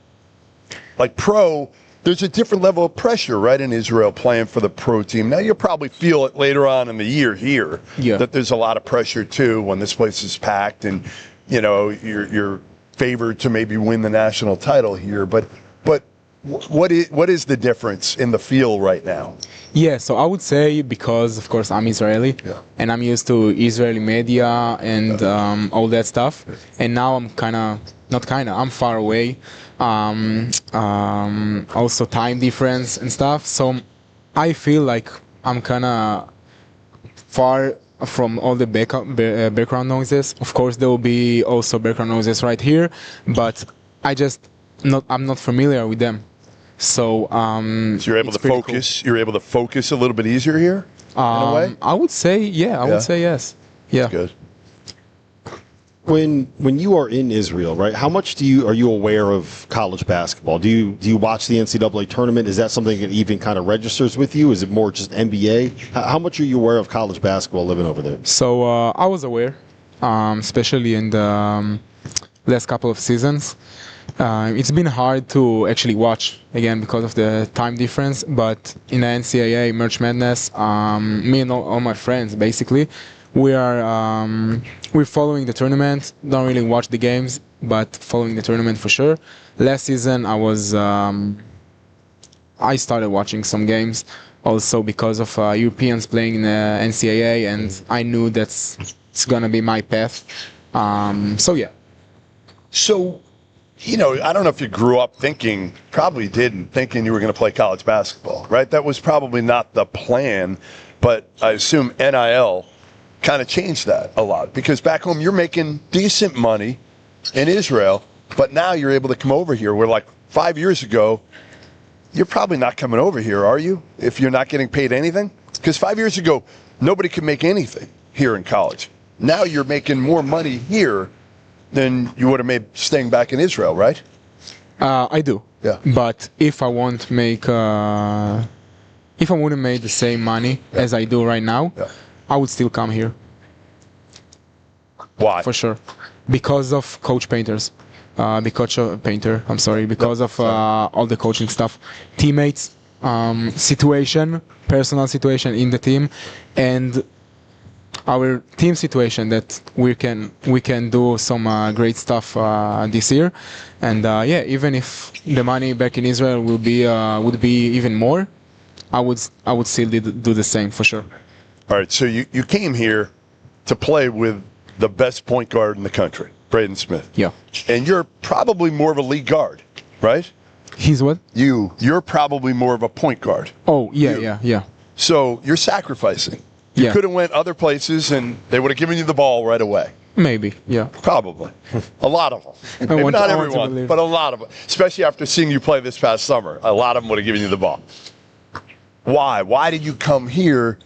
like pro, there's a different level of pressure, right, in Israel playing for the pro team. Now, you'll probably feel it later on in the year here that there's a lot of pressure, too, when this place is packed and, you know, you're favored to maybe win the national title here. But what is the difference in the feel right now? Yeah, so I would say because, of course, I'm Israeli and I'm used to Israeli media and all that stuff. And now I'm I'm far away. Also time difference and stuff. So I feel like I'm kind of far from all the background noises. Of course, there will be also background noises right here, but I'm not familiar with them. So, so you're able to focus. Cool. You're able to focus a little bit easier here. In a way, I would say, I would say yes. Yeah. That's good. When you are in Israel, right? How much are you aware of college basketball? Do you watch the NCAA tournament? Is that something that even kind of registers with you? Is it more just NBA? How much are you aware of college basketball living over there? So I was aware, especially in the last couple of seasons. It's been hard to actually watch again because of the time difference, but in the NCAA March Madness, me and all my friends basically, we're following the tournament. Don't really watch the games, but following the tournament for sure. Last season I started watching some games also because of Europeans playing in the NCAA, and I knew it's gonna be my path. So, you know, I don't know if you grew up probably didn't, thinking you were going to play college basketball, right? That was probably not the plan, but I assume NIL kind of changed that a lot, because back home you're making decent money in Israel, but now you're able to come over here where, like, 5 years ago, you're probably not coming over here, are you, if you're not getting paid anything? Because 5 years ago, nobody could make anything here in college. Now you're making more money here than you would have made staying back in Israel, right? I do. Yeah. But if I wouldn't make the same money as I do right now, I would still come here. Why? For sure. Because of Coach Painter's. Because of all the coaching stuff, teammates, personal situation in the team, and our team situation that we can do some great stuff this year, and even if the money back in Israel would be even more, I would still do the same for sure. All right, so you came here to play with the best point guard in the country, Braden Smith. Yeah. And you're probably more of a lead guard, right? He's what? You're probably more of a point guard. Oh, yeah. So you're sacrificing. You could have went other places and they would have given you the ball right away. Maybe, yeah. Probably. A lot of them. Maybe not everyone, but a lot of them. Especially after seeing you play this past summer. A lot of them would have given you the ball. Why? Why did you come here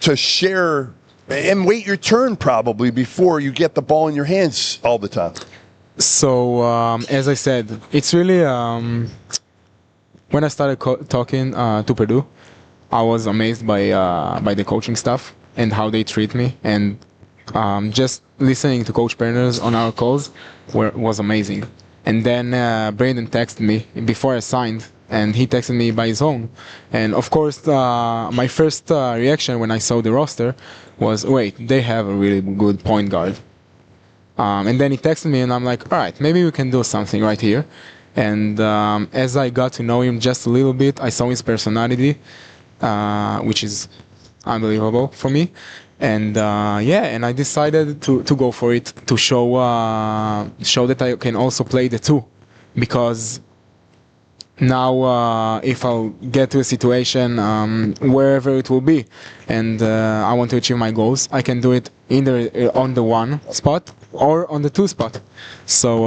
to share and wait your turn probably before you get the ball in your hands all the time? So, as I said, it's really, when I started talking to Purdue, I was amazed by the coaching staff and how they treat me, and just listening to Coach Berners on our calls was amazing. And then Braden texted me before I signed, and he texted me by his own. And of course, my first reaction when I saw the roster was, wait, they have a really good point guard. And then he texted me, and I'm like, all right, maybe we can do something right here. And as I got to know him just a little bit, I saw his personality, which is unbelievable for me. And and I decided to go for it, to show that I can also play the two, because now if I'll get to a situation wherever it will be, and I want to achieve my goals, I can do it either on the one spot or on the two spot. So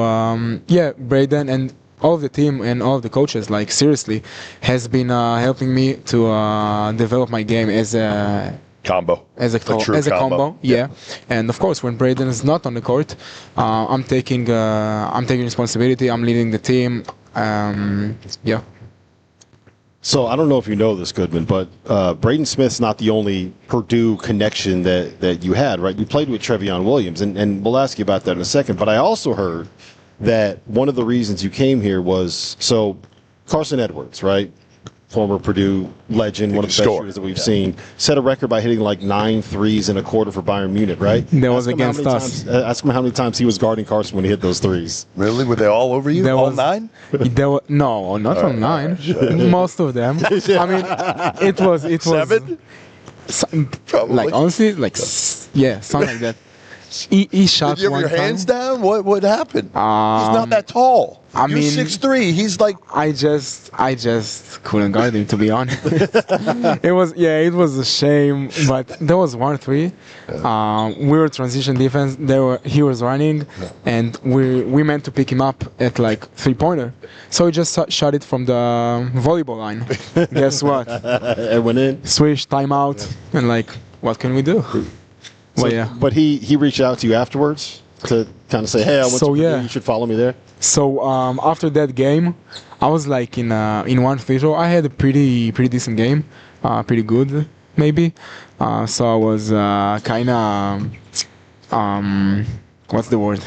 Braden and all of the team and all of the coaches, like, seriously, has been helping me to develop my game as a combo, as a combo. Yeah. And of course, when Braden is not on the court, I'm taking responsibility. I'm leading the team. So I don't know if you know this, Goodman, but Braden Smith's not the only Purdue connection that you had, right? You played with Trevion Williams, and we'll ask you about that in a second. But I also heard that one of the reasons you came here was, so Carson Edwards, right? Former Purdue legend, one of the best shooters that we've seen, set a record by hitting like 9 threes in a quarter for Bayern Munich, right? That was against us. Ask him how many times he was guarding Carson when he hit those threes. Really? Were they all over you? All 9? No, not all 9. Most of them. I mean, it was 7? Probably. Like honestly, like something like that. He shot. Did you have your hands down? What happened? He's not that tall. I mean, 6'3". He's like. I just couldn't guard him, to be honest. It was a shame, but there was 1-3. We were transition defense. He was running, and we meant to pick him up at like 3-pointer. So he just shot it from the volleyball line. Guess what? It went in. Swish, timeout, and like, what can we do? So, but he reached out to you afterwards to kind of say, hey, I went to Purdue, you should follow me there. So after that game, I was like in one free throw. I had a pretty decent game, pretty good maybe. So I was kind of what's the word?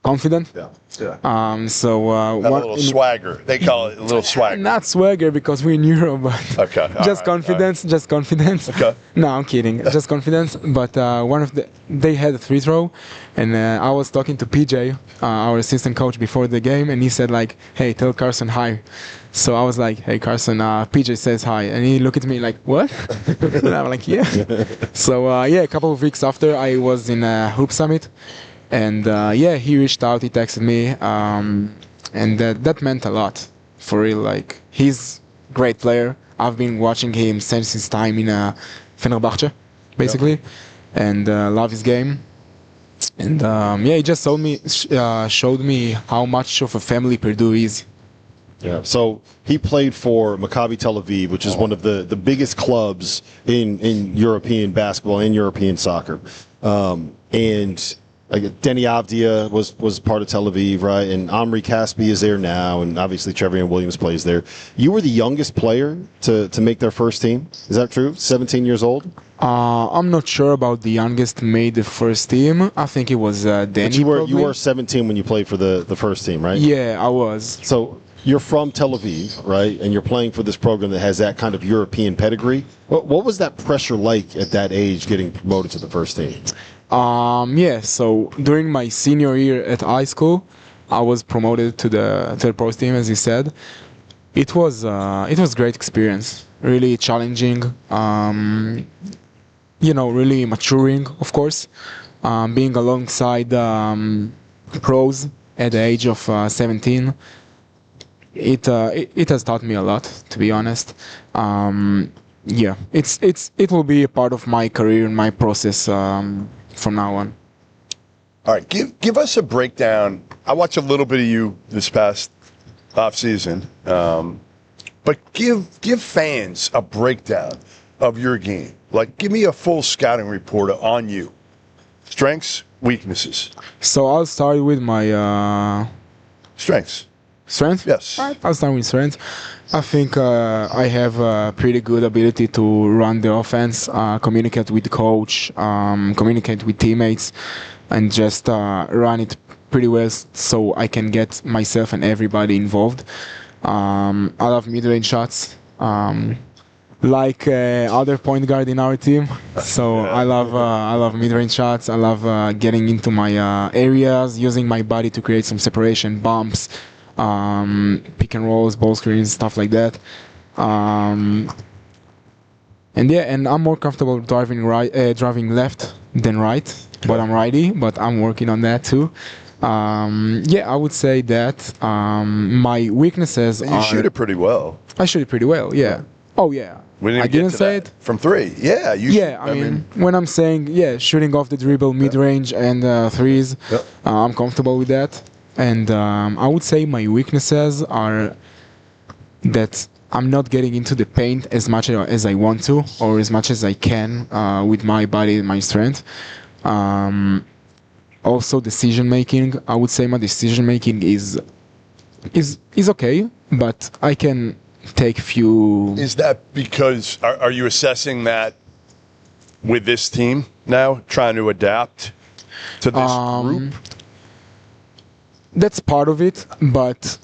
Confident. Yeah. So a little swagger. They call it a little swagger. Not swagger because we're in Europe, but okay. Just confidence. Just confidence. Okay. No, I'm kidding. Just confidence. But they had a free throw, and I was talking to PJ, our assistant coach, before the game, and he said like, "Hey, tell Carson hi." So I was like, "Hey, Carson, PJ says hi," and he looked at me like, "What?" And I'm like, "Yeah." So a couple of weeks after, I was in a Hoop Summit. And he reached out, he texted me, and that meant a lot, for real. Like, he's a great player. I've been watching him since his time in Fenerbahce, basically, and love his game. And he just showed me how much of a family Purdue is. Yeah. So he played for Maccabi Tel Aviv, which is one of the biggest clubs in European basketball and European soccer, and. Denny Avdia was part of Tel Aviv, right? And Omri Caspi is there now, and obviously Trevion Williams plays there. You were the youngest player to make their first team. Is that true? 17 years old? I'm not sure about the youngest made the first team. I think it was Danny. But you were 17 when you played for the first team, right? Yeah, I was. So you're from Tel Aviv, right? And you're playing for this program that has that kind of European pedigree. What was that pressure like at that age, getting promoted to the first team? So during my senior year at high school, I was promoted to the pro team, as you said. It was great experience, really challenging, really maturing, of course, being alongside pros at the age of 17. It has taught me a lot, to be honest. It will be a part of my career and my process from now on. All right, give us a breakdown. I watched a little bit of you this past off season, but give fans a breakdown of your game. Like, give me a full scouting report on you. Strengths, weaknesses. So I'll start with my strengths. Strength? Yes. I'll start with strength. I think I have a pretty good ability to run the offense, communicate with the coach, communicate with teammates, and just run it pretty well so I can get myself and everybody involved. I love mid-range shots, like other point guard in our team. So I love mid-range shots. I love getting into my areas, using my body to create some separation, bumps, pick and rolls, ball screens, stuff like that. And I'm more comfortable driving left than right, but I'm righty, but I'm working on that too. I would say that my weaknesses are... You shoot it pretty well. I shoot it pretty well, yeah. Oh, yeah. I didn't say it. From 3, yeah. I mean, when I'm saying, shooting off the dribble, mid-range, and threes, I'm comfortable with that. And I would say my weaknesses are that I'm not getting into the paint as much as I want to, or as much as I can with my body and my strength. Also, decision making. I would say my decision making is okay, but I can take few. Is that because are you assessing that with this team now, trying to adapt to this group? that's part of it, but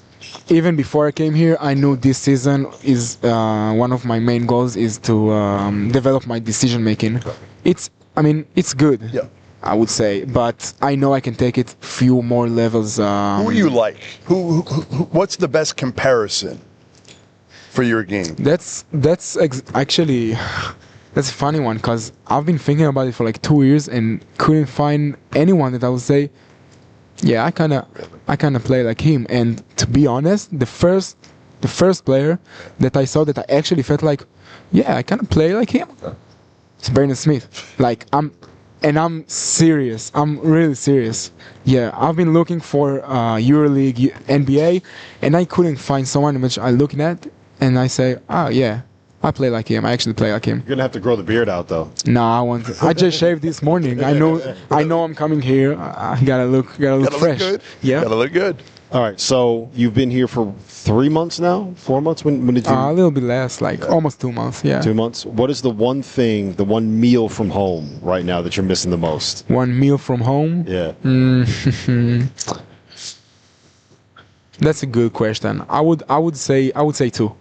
even before I came here, I knew this season is one of my main goals is to develop my decision making. It's good. Yeah. I would say, but I know I can take it few more levels. Who are you like? Who what's the best comparison for your game? Actually that's a funny one, because I've been thinking about it for like 2 years and couldn't find anyone that I would say, yeah, I kind of play like him. And to be honest, the first player that I saw that I actually felt like, yeah, I kind of play like him, it's Braden Smith. Like I'm serious. I'm really serious. Yeah, I've been looking for EuroLeague, NBA, and I couldn't find someone which I looking at and I say, oh yeah, I play like him. I actually play like him. You're gonna have to grow the beard out though. No, I just shaved this morning. I know I'm coming here. I gotta look fresh. Look good. Yeah. Gotta look good. All right, so you've been here for 3 months now, 4 months. When did you? A little bit less, like almost 2 months. Yeah. 2 months. What is the one meal from home right now that you're missing the most? One meal from home? Yeah. That's a good question. I would say 2.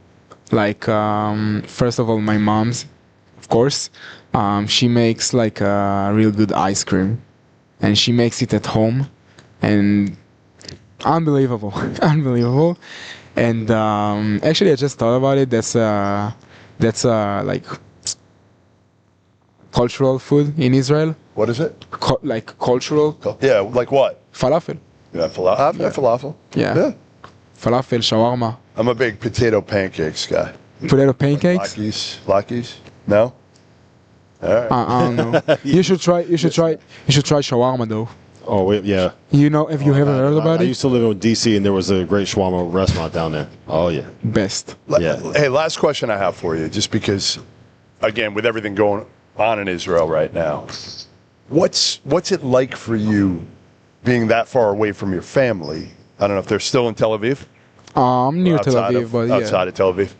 Like first of all, my mom's, of course, she makes like a real good ice cream, and she makes it at home, and unbelievable. And actually, I just thought about it. That's like cultural food in Israel. What is it? Like cultural. Yeah, like what? Falafel. Yeah, falafel. Yeah, falafel. Yeah. Falafel, shawarma. I'm a big potato pancakes guy. Potato pancakes? Lakis? No? All right. I don't know. You should try shawarma though. Oh yeah. You know, if you haven't heard about it? I used to live in DC, and there was a great shawarma restaurant down there. Oh yeah. Best. Yeah. Hey, last question I have for you, just because, again, with everything going on in Israel right now, what's it like for you being that far away from your family? I don't know if they're still in Tel Aviv. I'm near Tel Aviv, but yeah. Outside of Tel Aviv.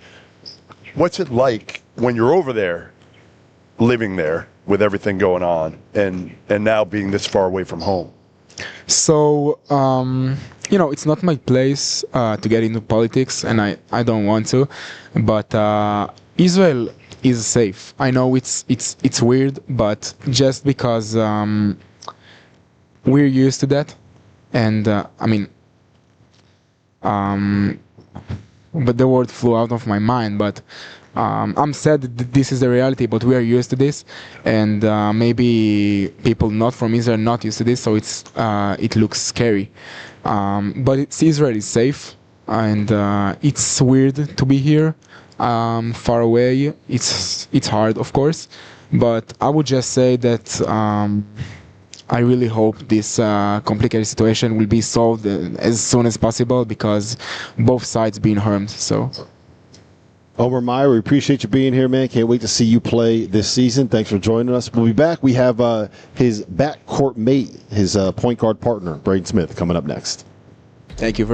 What's it like when you're over there, living there with everything going on, and now being this far away from home? So, it's not my place to get into politics, and I don't want to, but Israel is safe. I know it's weird, but just because we're used to that, and but the word flew out of my mind, but I'm sad that this is the reality, but we are used to this, and maybe people not from Israel are not used to this, so it looks scary. But Israel is safe, and it's weird to be here, far away. It's hard, of course, but I would just say that I really hope this complicated situation will be solved as soon as possible, because both sides being harmed. So. Omer Mayer, we appreciate you being here, man. Can't wait to see you play this season. Thanks for joining us. We'll be back. We have his backcourt mate, his point guard partner, Braden Smith, coming up next. Thank you,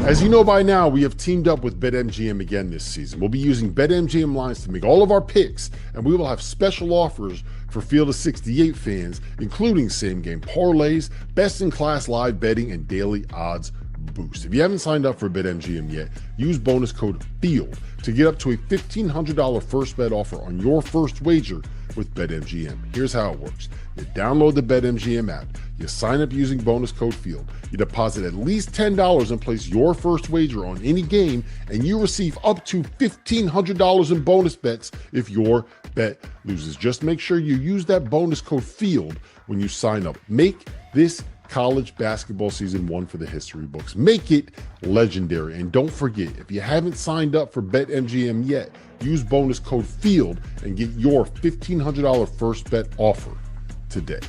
As you know by now, we have teamed up with BetMGM again this season. We'll be using BetMGM lines to make all of our picks, and we will have special offers for Field of 68 fans, including same-game parlays, best-in-class live betting, and daily odds boost. If you haven't signed up for BetMGM yet, use bonus code FIELD to get up to a $1,500 first bet offer on your first wager with BetMGM. Here's how it works. You download the BetMGM app, you sign up using bonus code FIELD, you deposit at least $10 and place your first wager on any game, and you receive up to $1,500 in bonus bets if your bet loses. Just make sure you use that bonus code FIELD when you sign up. Make this college basketball season one for the history books. Make it legendary. And don't forget, if you haven't signed up for BetMGM yet, use bonus code FIELD and get your $1,500 first bet offer today.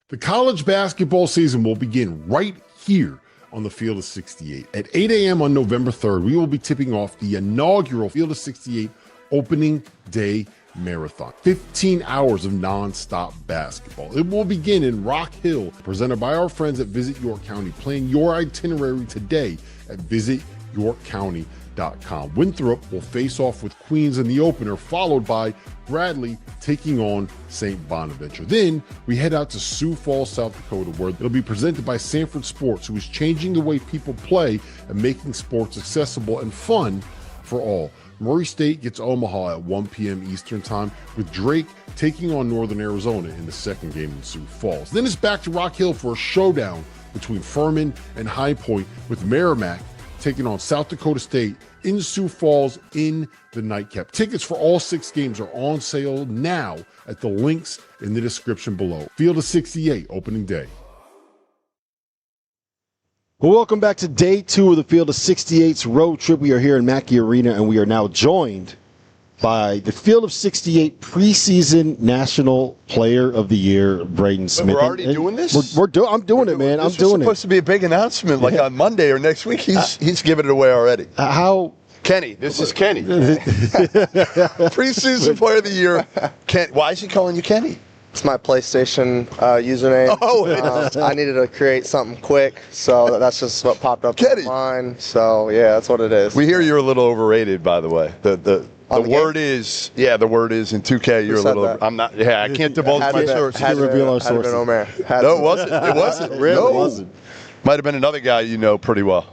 The college basketball season will begin right here on the Field of 68. At 8 a.m. on November 3rd, we will be tipping off the inaugural Field of 68 opening day marathon. 15 hours of non-stop basketball. It will begin in Rock Hill, presented by our friends at Visit York County. Plan your itinerary today at visityorkcounty.com. FROMPURDUE.com. Winthrop will face off with Queens in the opener, followed by Bradley taking on St. Bonaventure. Then we head out to Sioux Falls, South Dakota, where it'll be presented by Sanford Sports, who is changing the way people play and making sports accessible and fun for all. Murray State gets Omaha at 1 p.m. Eastern Time, with Drake taking on Northern Arizona in the second game in Sioux Falls. Then it's back to Rock Hill for a showdown between Furman and High Point, with Merrimack taking on South Dakota State in Sioux Falls in the nightcap. Tickets for all 6 games are on sale now at the links in the description below. Field of 68, opening day. Well, welcome back to day 2 of the Field of 68's road trip. We are here in Mackey Arena, and we are now joined by the Field of 68 preseason National Player of the Year, Braden Smith. We're already doing this? I'm doing it, man. I'm doing it. It's supposed to be a big announcement, like on Monday or next week. He's giving it away already. How? Kenny, this is Kenny. Preseason Player of the Year. Why is he calling you Kenny? It's my PlayStation username. I needed to create something quick, so that's just what popped up in mind. So yeah, that's what it is. We hear you're a little overrated, by the way. The word is in 2K you're a little. I'm not. Yeah, I can't divulge my source. Had to reveal our sources. No, it wasn't. It wasn't. Really? No. It wasn't. Might have been another guy you know pretty well,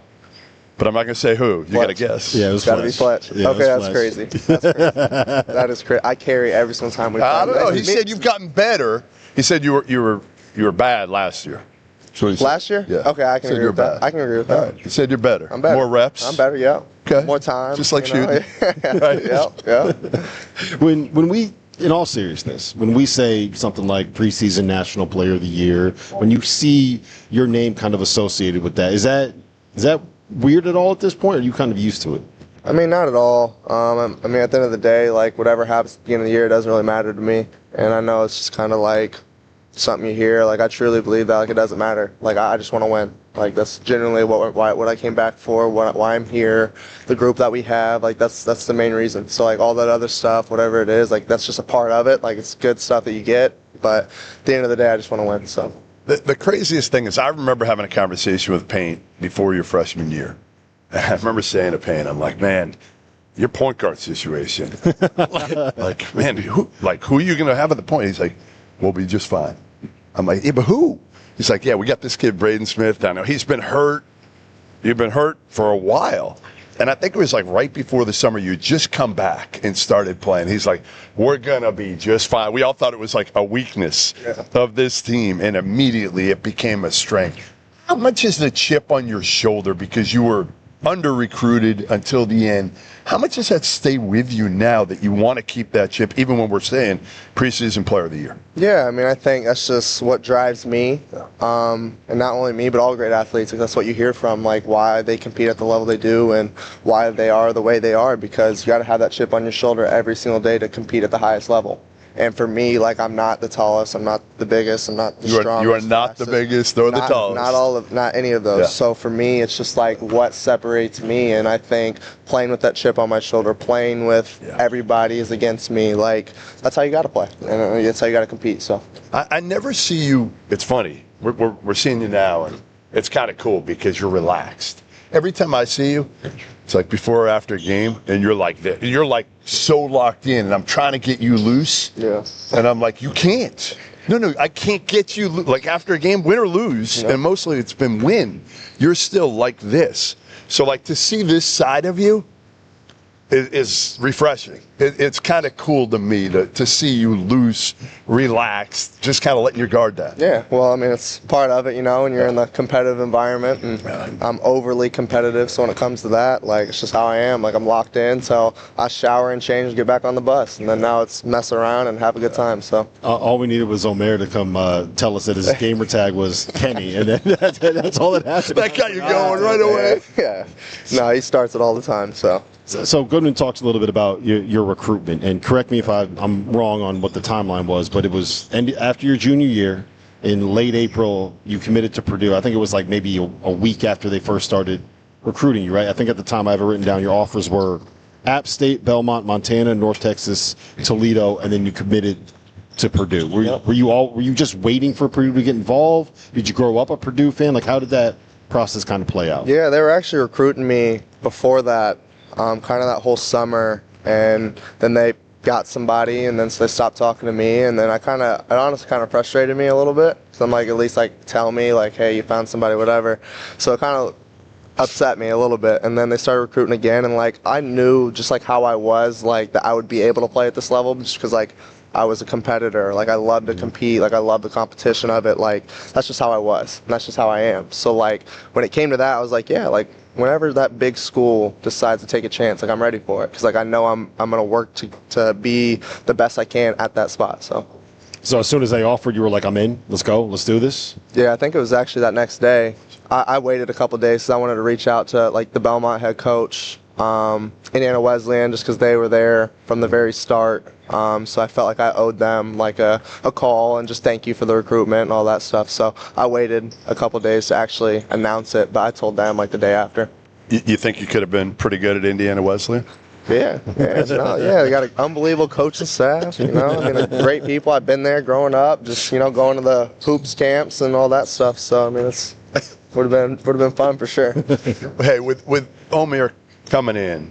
but I'm not gonna say who. You gotta guess. Yeah, it was gotta be Fletch. Yeah, okay, that's crazy. That's crazy. That is crazy. I carry every single time we play. I don't know. He said you've gotten better. He said you were bad last year. Last year? Yeah. Okay, I can agree with that. I can agree with that. Right. He said you're better. I'm better. More reps. I'm better. Yeah. Okay. More time. Just like shooting. Right. Yeah. When we, in all seriousness, when we say something like preseason National Player of the Year, when you see your name kind of associated with that, is that weird at all at this point, or are you kind of used to it? I mean, not at all. I mean, at the end of the day, like, whatever happens at the beginning of the year, it doesn't really matter to me. And I know it's just kind of like something you hear. Like, I truly believe that, like, it doesn't matter. Like, I just want to win. Like, that's genuinely what I came back for, why I'm here, the group that we have. Like, that's the main reason. So, like, all that other stuff, whatever it is, like, that's just a part of it. Like, it's good stuff that you get. But at the end of the day, I just want to win, so. The craziest thing is I remember having a conversation with Payne before your freshman year. I remember saying to Payne, I'm like, man, your point guard situation, like, man, who are you going to have at the point? He's like, we'll be just fine. I'm like, yeah, but who? He's like, yeah, we got this kid, Braden Smith, down there. He's been hurt. You've been hurt for a while. And I think it was like right before the summer, you just come back and started playing. He's like, we're going to be just fine. We all thought it was like a weakness of this team, and immediately it became a strength. How much is the chip on your shoulder because you were under-recruited until the end? How much does that stay with you now that you want to keep that chip, even when we're saying preseason Player of the Year? Yeah, I mean, I think that's just what drives me, and not only me, but all great athletes. Like, that's what you hear from, like, why they compete at the level they do and why they are the way they are, because you got to have that chip on your shoulder every single day to compete at the highest level. And for me, like, I'm not the tallest, I'm not the biggest, I'm not the strongest. You are not the biggest or the tallest. Not any of those. Yeah. So for me, it's just like what separates me. And I think playing with that chip on my shoulder, playing with everybody is against me. Like, that's how you got to play, and that's how you got to compete. So I never see you. It's funny. We're seeing you now, and it's kind of cool because you're relaxed. Every time I see you, it's like before or after a game, and you're like this. You're like so locked in, and I'm trying to get you loose. Yeah. And I'm like, you can't. No, I can't get you like after a game, win or lose, and mostly it's been win. You're still like this. So like to see this side of you is refreshing. It's kind of cool to me to see you loose, relaxed, just kind of letting your guard down. Yeah, well, I mean, it's part of it, you know, when you're in the competitive environment, and I'm overly competitive, so when it comes to that, like, it's just how I am. Like, I'm locked in, so I shower and change and get back on the bus, and then now it's mess around and have a good time, so. All we needed was Omer to come tell us that his gamer tag was Kenny, and then that's all that happened. That got you going right away. Yeah. No, he starts it all the time, so. So Goodman talks a little bit about your recruitment, and correct me if I'm wrong on what the timeline was, but it was after your junior year, in late April, you committed to Purdue. I think it was like maybe a week after they first started recruiting you, right? I think at the time I have it written down, your offers were App State, Belmont, Montana, North Texas, Toledo, and then you committed to Purdue. Were you just waiting for Purdue to get involved? Did you grow up a Purdue fan? Like, how did that process kind of play out? Yeah, they were actually recruiting me before that. kind of that whole summer, and then they got somebody, and then so they stopped talking to me, and then it honestly kind of frustrated me a little bit. So I'm like, at least like tell me like, hey, you found somebody, whatever. So it kind of upset me a little bit, and then they started recruiting again, and like I knew just like how I was, like that I would be able to play at this level just because like I was a competitor. Like I love to compete, like I love the competition of it. Like that's just how I was, and that's just how I am. So like when it came to that, I was like, yeah, like whenever that big school decides to take a chance, like I'm ready for it, because like I know I'm gonna work to be the best I can at that spot. So as soon as they offered, you were like, I'm in, let's go, let's do this? Yeah, I think it was actually that next day. I waited a couple of days because I wanted to reach out to like the Belmont head coach, Indiana Wesleyan, just because they were there from the very start. So I felt like I owed them like a call and just thank you for the recruitment and all that stuff. So I waited a couple of days to actually announce it, but I told them like the day after. You think you could have been pretty good at Indiana Wesleyan? Yeah, they got an unbelievable coaching staff, I mean, great people. I've been there growing up, just, going to the hoops camps and all that stuff. So, I mean, it's would have been fun for sure. Hey, with Omer coming in,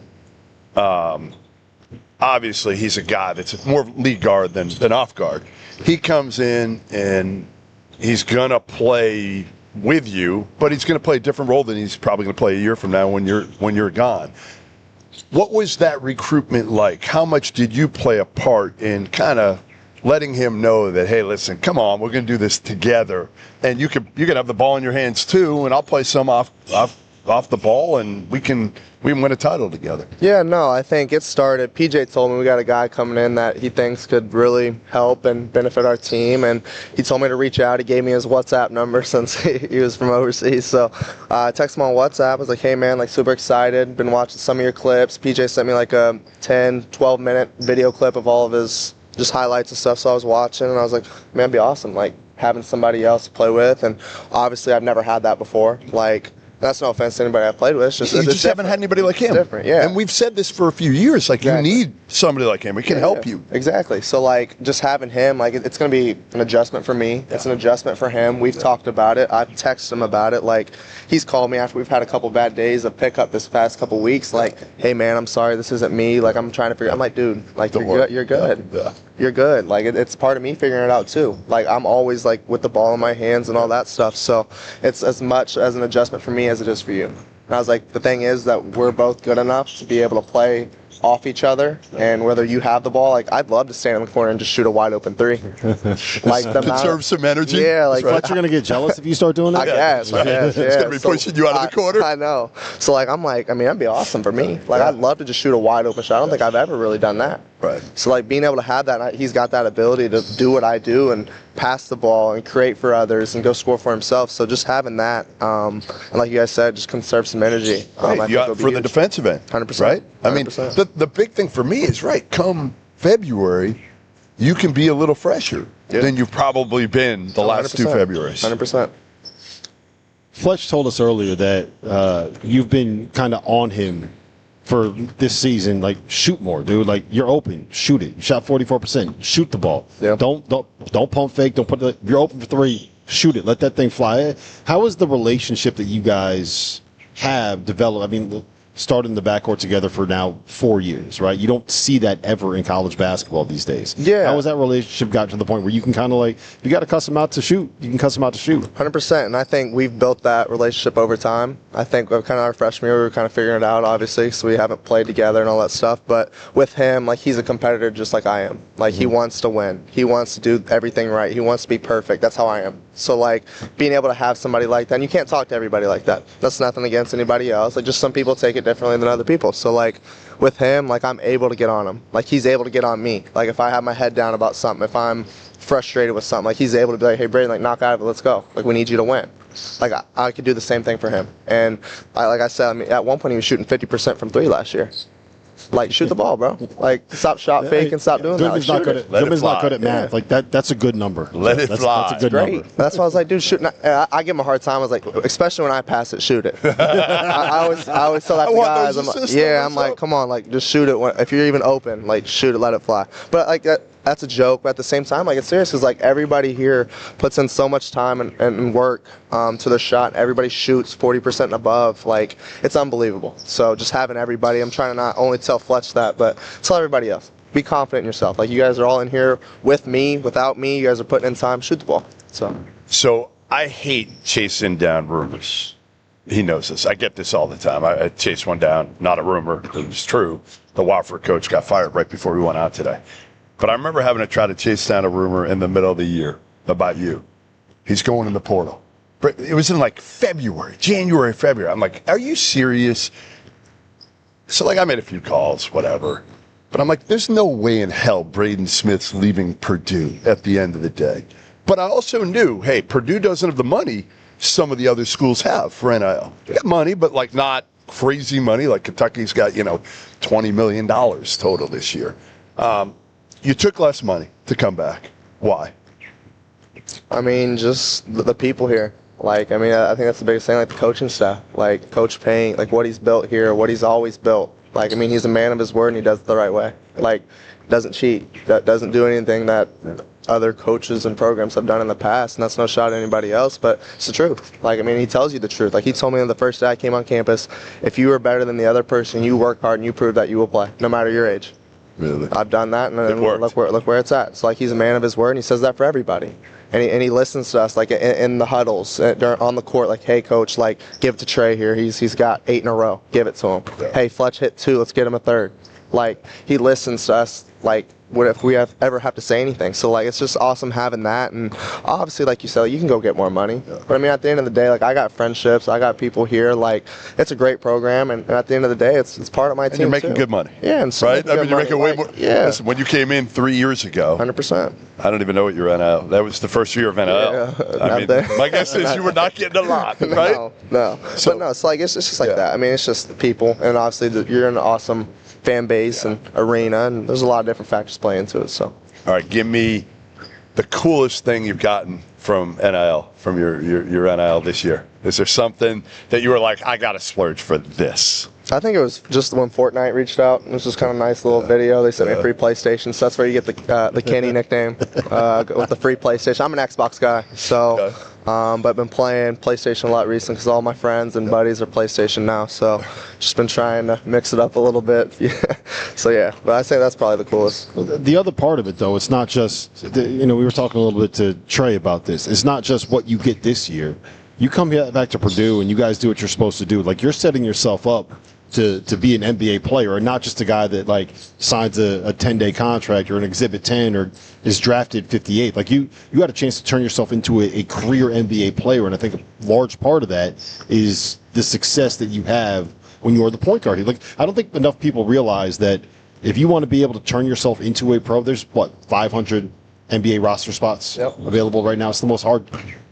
obviously he's a guy that's more lead guard than off guard. He comes in and he's going to play with you, but he's going to play a different role than he's probably going to play a year from now when you're gone. What was that recruitment like? How much did you play a part in kind of letting him know that, hey, listen, come on, we're going to do this together, and you can have the ball in your hands too, and I'll play some off the ball, and we can win a title together? Yeah, no, I think it started. PJ told me we got a guy coming in that he thinks could really help and benefit our team, and he told me to reach out. He gave me his WhatsApp number since he was from overseas. So I texted him on WhatsApp. I was like, hey, man, like super excited. Been watching some of your clips. PJ sent me like a 10, 12-minute video clip of all of his just highlights and stuff. So I was watching, and I was like, man, it'd be awesome, like having somebody else to play with. And obviously I've never had that before. Like, that's no offense to anybody I've played with. It's just, you just haven't had anybody like him. It's different, yeah. And we've said this for a few years. Like, exactly. You need somebody like him. He can help you. Exactly. So, like, just having him, like, it's going to be an adjustment for me. Yeah. It's an adjustment for him. We've talked about it. I've texted him about it. Like, he's called me after we've had a couple bad days of pickup this past couple weeks. Like, hey, man, I'm sorry. This isn't me. Like, I'm trying to figure. I'm like, dude, like, you're good. Yeah. You're good. Like, it's part of me figuring it out, too. Like, I'm always, like, with the ball in my hands and all that stuff. So it's as much as an adjustment for me as it is for you. And I was like, the thing is that we're both good enough to be able to play off each other, and whether you have the ball, like I'd love to stand in the corner and just shoot a wide open three. Like conserve some energy. Yeah, like Fletcher gonna get jealous if you start doing that. I guess. It's gonna be pushing you out of the corner. I know. So like I'm like, I mean, that'd be awesome for me. Like I'd love to just shoot a wide open shot. I don't think I've ever really done that. Right. So like being able to have that, he's got that ability to do what I do and pass the ball and create for others and go score for himself. So just having that, and like you guys said, just conserve some energy. For the defensive end. 100%. Right. 100%. I mean, the big thing for me is come February, you can be a little fresher than you've probably been the last 2 Februarys. 100%. Fletch told us earlier that you've been kind of on him for this season, like shoot more, dude. Like you're open, shoot it. You shot 44%. Shoot the ball. Yeah. Don't pump fake. Don't put you're open for three. Shoot it. Let that thing fly. How is the relationship that you guys have developed? I mean, started in the backcourt together for now 4 years, right? You don't see that ever in college basketball these days. Yeah. How has that relationship got to the point where you can kind of like, you got to cuss them out to shoot, you can cuss them out to shoot? 100%. And I think we've built that relationship over time. I think kind of our freshman year, we were kind of figuring it out, obviously, so we haven't played together and all that stuff. But with him, like, he's a competitor just like I am. Like, he wants to win. He wants to do everything right. He wants to be perfect. That's how I am. So, like, being able to have somebody like that, and you can't talk to everybody like that. That's nothing against anybody else. Like, just some people take it differently than other people. So, like, with him, like, I'm able to get on him. Like, he's able to get on me. Like, if I have my head down about something, if I'm frustrated with something, like, he's able to be like, hey, Braden, like, knock out of it, let's go. Like, we need you to win. Like, I could do the same thing for him. And, like I said, I mean, at one point he was shooting 50% from three last year. Like, shoot the ball, bro. Like, stop shot fake and stop doing that. Like, Goodman's not good at math. Like, that's a good number. Let it fly. That's a good number. That's why I was like, dude, shoot. I give him a hard time. I was like, especially when I pass it, shoot it. I always tell that to guys. I'm like, I'm like, come on, like, just shoot it. If you're even open, like, shoot it, let it fly. But, like, that's a joke, but at the same time, like, it's serious because, like, everybody here puts in so much time and work to their shot. Everybody shoots 40% and above. Like, it's unbelievable. So just having everybody, I'm trying to not only tell Fletch that, but tell everybody else. Be confident in yourself. Like, you guys are all in here with me, without me. You guys are putting in time. Shoot the ball. So I hate chasing down rumors. He knows this. I get this all the time. I chased one down, not a rumor. It was true. The Wofford coach got fired right before we went out today. But I remember having to try to chase down a rumor in the middle of the year about you. He's going in the portal. It was in like January, February. I'm like, are you serious? So like I made a few calls, whatever. But I'm like, there's no way in hell Braden Smith's leaving Purdue at the end of the day. But I also knew, hey, Purdue doesn't have the money some of the other schools have for NIL. They got money, but like not crazy money. Like Kentucky's got, $20 million total this year. You took less money to come back. Why? I mean, just the people here. Like, I mean, I think that's the biggest thing, like the coaching staff. Like, Coach Payne, like what he's built here, what he's always built. Like, I mean, he's a man of his word and he does it the right way. Like, doesn't cheat, doesn't do anything that other coaches and programs have done in the past, and that's no shot at anybody else, but it's the truth. Like, I mean, he tells you the truth. Like, he told me on the first day I came on campus, if you were better than the other person, you work hard and you prove that you will play, no matter your age. Really? I've done that, and look where it's at. So, like, he's a man of his word, and he says that for everybody. And he listens to us, like, in the huddles, on the court, like, hey, coach, like, give it to Trey here. He's got 8 in a row. Give it to him. Yeah. Hey, Fletch hit 2. Let's get him a 3rd. Like, he listens to us, like, what if we ever have to say anything. So, like, it's just awesome having that. And obviously, like you said, you can go get more money. Yeah. But, I mean, at the end of the day, like, I got friendships. I got people here. Like, it's a great program. And at the end of the day, it's part of my team, you're making good money. Yeah. And so right? I mean, you're making way more. Yeah. Listen, when you came in 3 years ago. 100%. I don't even know what your NIL. That was the first year of NIL. Yeah, I mean, my guess is you were not getting a lot, right? No. So, but no, it's like, it's just like that. I mean, it's just the people. And obviously, you're in an awesome fan base and arena, and there's a lot of different factors play into it. So, all right, give me the coolest thing you've gotten from NIL, from your NIL this year. Is there something that you were like, I got to splurge for this? I think it was just when Fortnite reached out. It was just kind of a nice little video. They sent me a free PlayStation, so that's where you get the Kenny nickname with the free PlayStation. I'm an Xbox guy, so but I've been playing PlayStation a lot recently because all my friends and buddies are PlayStation now. So just been trying to mix it up a little bit. So yeah, but I say that's probably the coolest. The other part of it, though, it's not just we were talking a little bit to Trey about this. It's not just what you get this year. You come back to Purdue and you guys do what you're supposed to do. Like, you're setting yourself up to be an NBA player, and not just a guy that like signs a 10-day contract or an Exhibit 10 or is drafted 58th. Like, you had a chance to turn yourself into a career NBA player, and I think a large part of that is the success that you have when you are the point guard. Like, I don't think enough people realize that if you want to be able to turn yourself into a pro, there's 500 NBA roster spots available right now. It's the most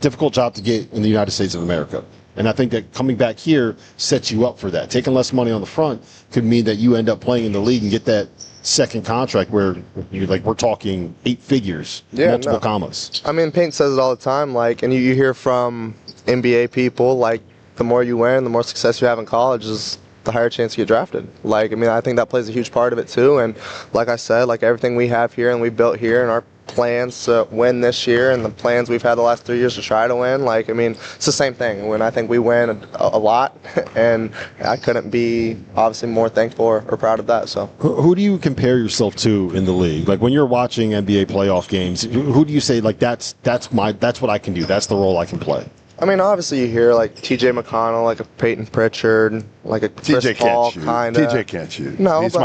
difficult job to get in the United States of America. And I think that coming back here sets you up for that. Taking less money on the front could mean that you end up playing in the league and get that second contract where we're talking 8 figures, multiple commas. I mean, Payne says it all the time, like, and you hear from NBA people, like, the more you win, the more success you have in college is the higher chance you get drafted. Like, I mean, I think that plays a huge part of it too. And like I said, like, everything we have here and we built here and our plans to win this year and the plans we've had the last 3 years to try to win, like, I mean, it's the same thing. When I think we win a lot, and I couldn't be obviously more thankful or proud of that. So who do you compare yourself to in the league? Like, when you're watching NBA playoff games, who do you say, like, that's what I can do, that's the role I can play? I mean, obviously you hear like T.J. McConnell, like a Peyton Pritchard, like a Chris Paul kind of. T.J. can't shoot. No, he's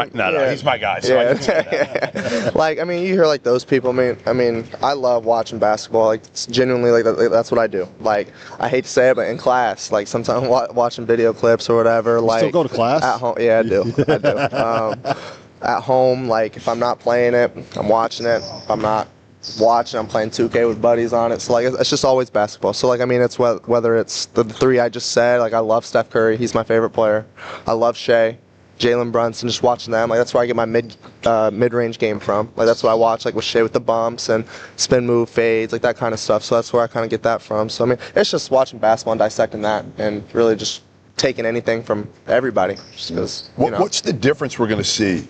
my guy. So yeah. Like, I mean, you hear like those people. I mean, I love watching basketball. Like, it's genuinely, like, that's what I do. Like, I hate to say it, but in class, like, sometimes watching video clips or whatever. You like, still go to class? At home, yeah, I do. At home, like, if I'm not playing it, I'm watching it. If I'm not watching, I'm playing 2K with buddies on it. So, like, it's just always basketball. So, like, I mean, it's whether it's the 3 I just said. Like, I love Steph Curry. He's my favorite player. I love Shea, Jalen Brunson, just watching them. Like, that's where I get my mid-range game from. Like, that's what I watch, like, with Shea with the bumps and spin move fades, like that kind of stuff. So that's where I kind of get that from. So, I mean, it's just watching basketball and dissecting that and really just taking anything from everybody. Just 'cause, What's the difference we're going to see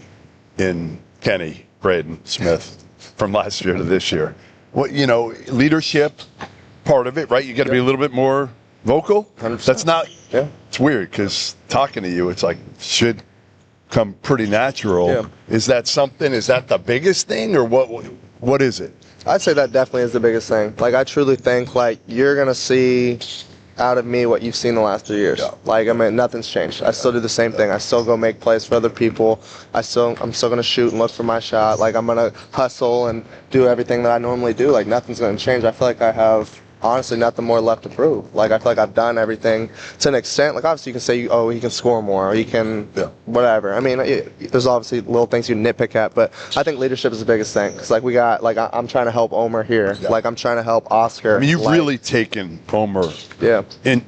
in Kenny, Braden Smith from last year to this year. What, you know, leadership, part of it, right? You got to be a little bit more vocal. 100%. That's not. Yeah. It's weird because talking to you, it's like should come pretty natural. Yeah. Is that something? Is that the biggest thing, or what? What is it? I'd say that definitely is the biggest thing. Like, I truly think, like, you're going to see out of me what you've seen the last 3 years. Yeah. Like, I mean, nothing's changed. I still do the same thing. I still go make plays for other people. I'm still going to shoot and look for my shot. Like, I'm going to hustle and do everything that I normally do. Like, nothing's going to change. I feel like I have, honestly, nothing more left to prove. Like, I feel like I've done everything to an extent. Like, obviously, you can say, oh, he can score more, or he can whatever. I mean, there's obviously little things you nitpick at, but I think leadership is the biggest thing. Because, like, I'm trying to help Omer here. Yeah. Like, I'm trying to help Oscar. I mean, you've really taken Omer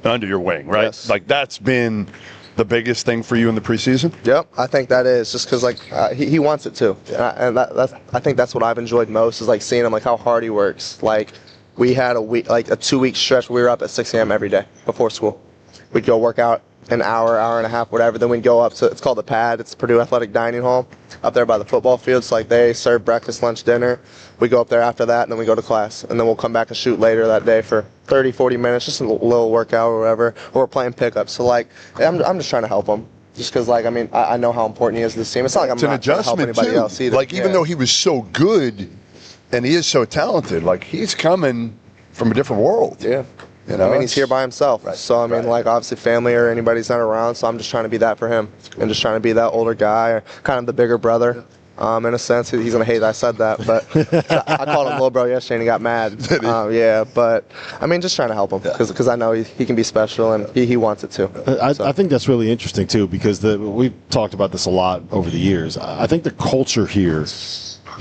under your wing, right? Yes. Like, that's been the biggest thing for you in the preseason? Yep, I think that is just because like he wants it too, and I think that's what I've enjoyed most is like seeing him, like how hard he works. Like, we had a 2-week stretch where we were up at 6 a.m. every day before school. We'd go work out an hour and a half, whatever. Then we'd go up to, it's called the Pad. It's Purdue Athletic Dining Hall up there by the football fields. Like, they serve breakfast, lunch, dinner. We go up there after that, and then we go to class. And then we'll come back and shoot later that day for 30, 40 minutes, just a little workout or whatever. Or we're playing pickup. So, like, I'm just trying to help him. Just because, like, I mean, I know how important he is to this team. It's not like I'm not trying to help anybody else either. Like, even though he was so good and he is so talented, like, he's coming from a different world. Yeah. You know, I mean, he's here by himself. Right. So, I mean, like, obviously family or anybody's not around, so I'm just trying to be that for him. And just trying to be that older guy, or kind of the bigger brother. In a sense, he's going to hate that I said that, but I called him little bro yesterday and he got mad. Yeah, but, I mean, just trying to help him because I know he can be special and he wants it too. I think that's really interesting, too, because we've talked about this a lot over the years. I think the culture here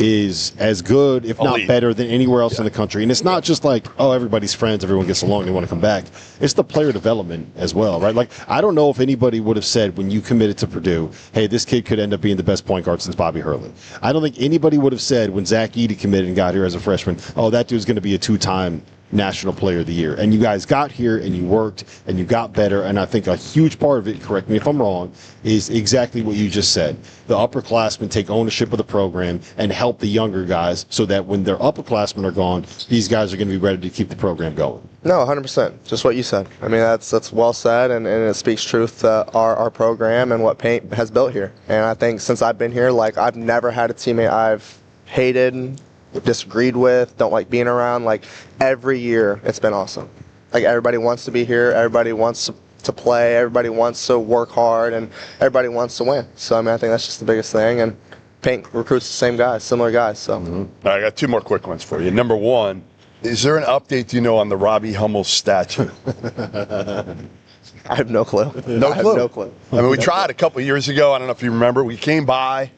is as good, if not better, than anywhere else in the country. And it's not just like, oh, everybody's friends, everyone gets along, they want to come back. It's the player development as well, right? Like, I don't know if anybody would have said when you committed to Purdue, hey, this kid could end up being the best point guard since Bobby Hurley. I don't think anybody would have said when Zach Edey committed and got here as a freshman, oh, that dude's going to be a 2-time National Player of the Year. And you guys got here and you worked and you got better. And I think a huge part of it, correct me if I'm wrong, is exactly what you just said. The upperclassmen take ownership of the program and help the younger guys so that when their upperclassmen are gone, these guys are going to be ready to keep the program going. No, 100%. Just what you said. I mean, that's well said, and it speaks truth to our program and what Paint has built here. And I think since I've been here, like, I've never had a teammate I've hated, disagreed with, don't like being around. Like, every year it's been awesome. Like, everybody wants to be here, everybody wants to play, everybody wants to work hard, and everybody wants to win. So, I mean, I think that's just the biggest thing, and Paint recruits the same guys, similar guys. So I got 2 more quick ones for you. Number 1, is there an update, do you know, on the Robbie Hummel statue? I have no clue. No clue. I mean, we tried a couple of years ago. I don't know if you remember. We came by,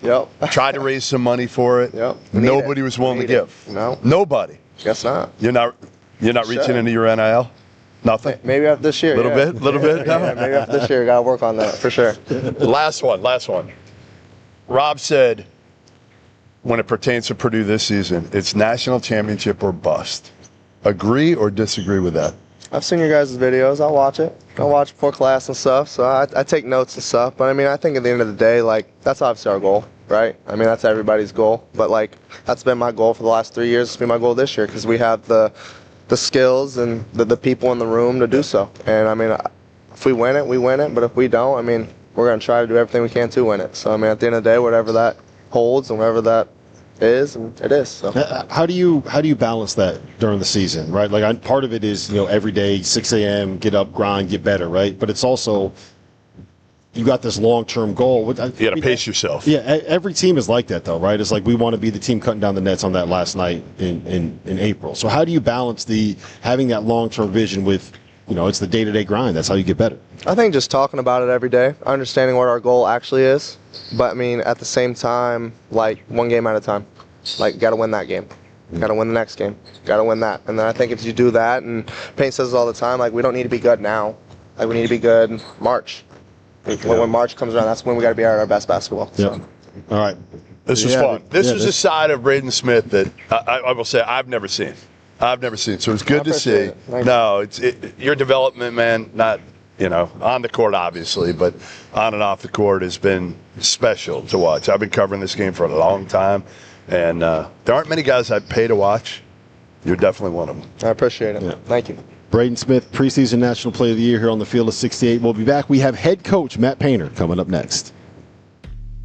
tried to raise some money for it. Nobody was willing to give. No. Nobody. Guess not. You're not reaching into your NIL? Nothing? Maybe after this year. Little bit? Yeah, maybe after this year. Got to work on that for sure. Last one. Rob said, when it pertains to Purdue this season, it's national championship or bust. Agree or disagree with that? I've seen your guys' videos. I'll watch it. I'll watch before class and stuff, so I take notes and stuff. But, I mean, I think at the end of the day, like, that's obviously our goal, right? I mean, that's everybody's goal. But, like, that's been my goal for the last 3 years. It's been my goal this year because we have the skills and the people in the room to do so. And, I mean, if we win it, we win it. But if we don't, I mean, we're going to try to do everything we can to win it. So, I mean, at the end of the day, whatever that holds and whatever that is, and it is. So how do you balance that during the season, right? Like, part of it is, you know, every day 6 a.m. get up, grind, get better, right? But it's also you got this long-term goal. You got to pace yourself. Yeah, every team is like that, though, right? It's like we want to be the team cutting down the nets on that last night in April. So how do you balance having that long-term vision with, you know, it's the day-to-day grind? That's how you get better. I think just talking about it every day, understanding what our goal actually is. But, I mean, at the same time, like, one game at a time. Like, got to win that game. Got to win the next game. Got to win that. And then I think if you do that, and Payne says it all the time, like, we don't need to be good now. Like, we need to be good in March. When March comes around, that's when we got to be at our best basketball. So. Yeah. All right. This was fun. This was a side of Braden Smith that I will say I've never seen. So it's good to see. No, it's your development, man. Not, you know, on the court obviously, but on and off the court has been special to watch. I've been covering this game for a long time. And there aren't many guys I'd pay to watch. You're definitely one of them. I appreciate it. Yeah. Thank you. Braden Smith, preseason National Player of the Year here on the Field of 68. We'll be back. We have head coach Matt Painter coming up next.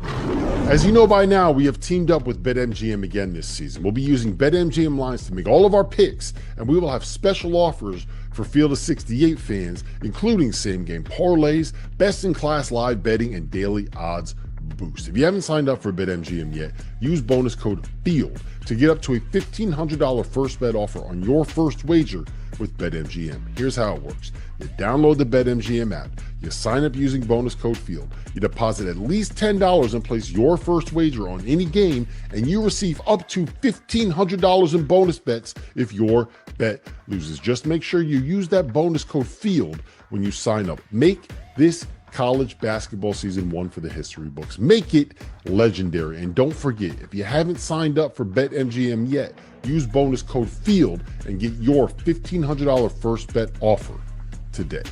As you know by now, we have teamed up with BetMGM again this season. We'll be using BetMGM lines to make all of our picks, and we will have special offers for Field of 68 fans, including same-game parlays, best-in-class live betting, and daily odds boost. If you haven't signed up for BetMGM yet, use bonus code FIELD to get up to a $1,500 first bet offer on your first wager with BetMGM. Here's how it works. You download the BetMGM app. You sign up using bonus code FIELD. You deposit at least $10 and place your first wager on any game, and you receive up to $1,500 in bonus bets if your bet loses. Just make sure you use that bonus code FIELD when you sign up. Make this college basketball season one for the history books. Make it legendary. And don't forget, if you haven't signed up for BetMGM yet, use bonus code FIELD and get your $1,500 first bet offer today.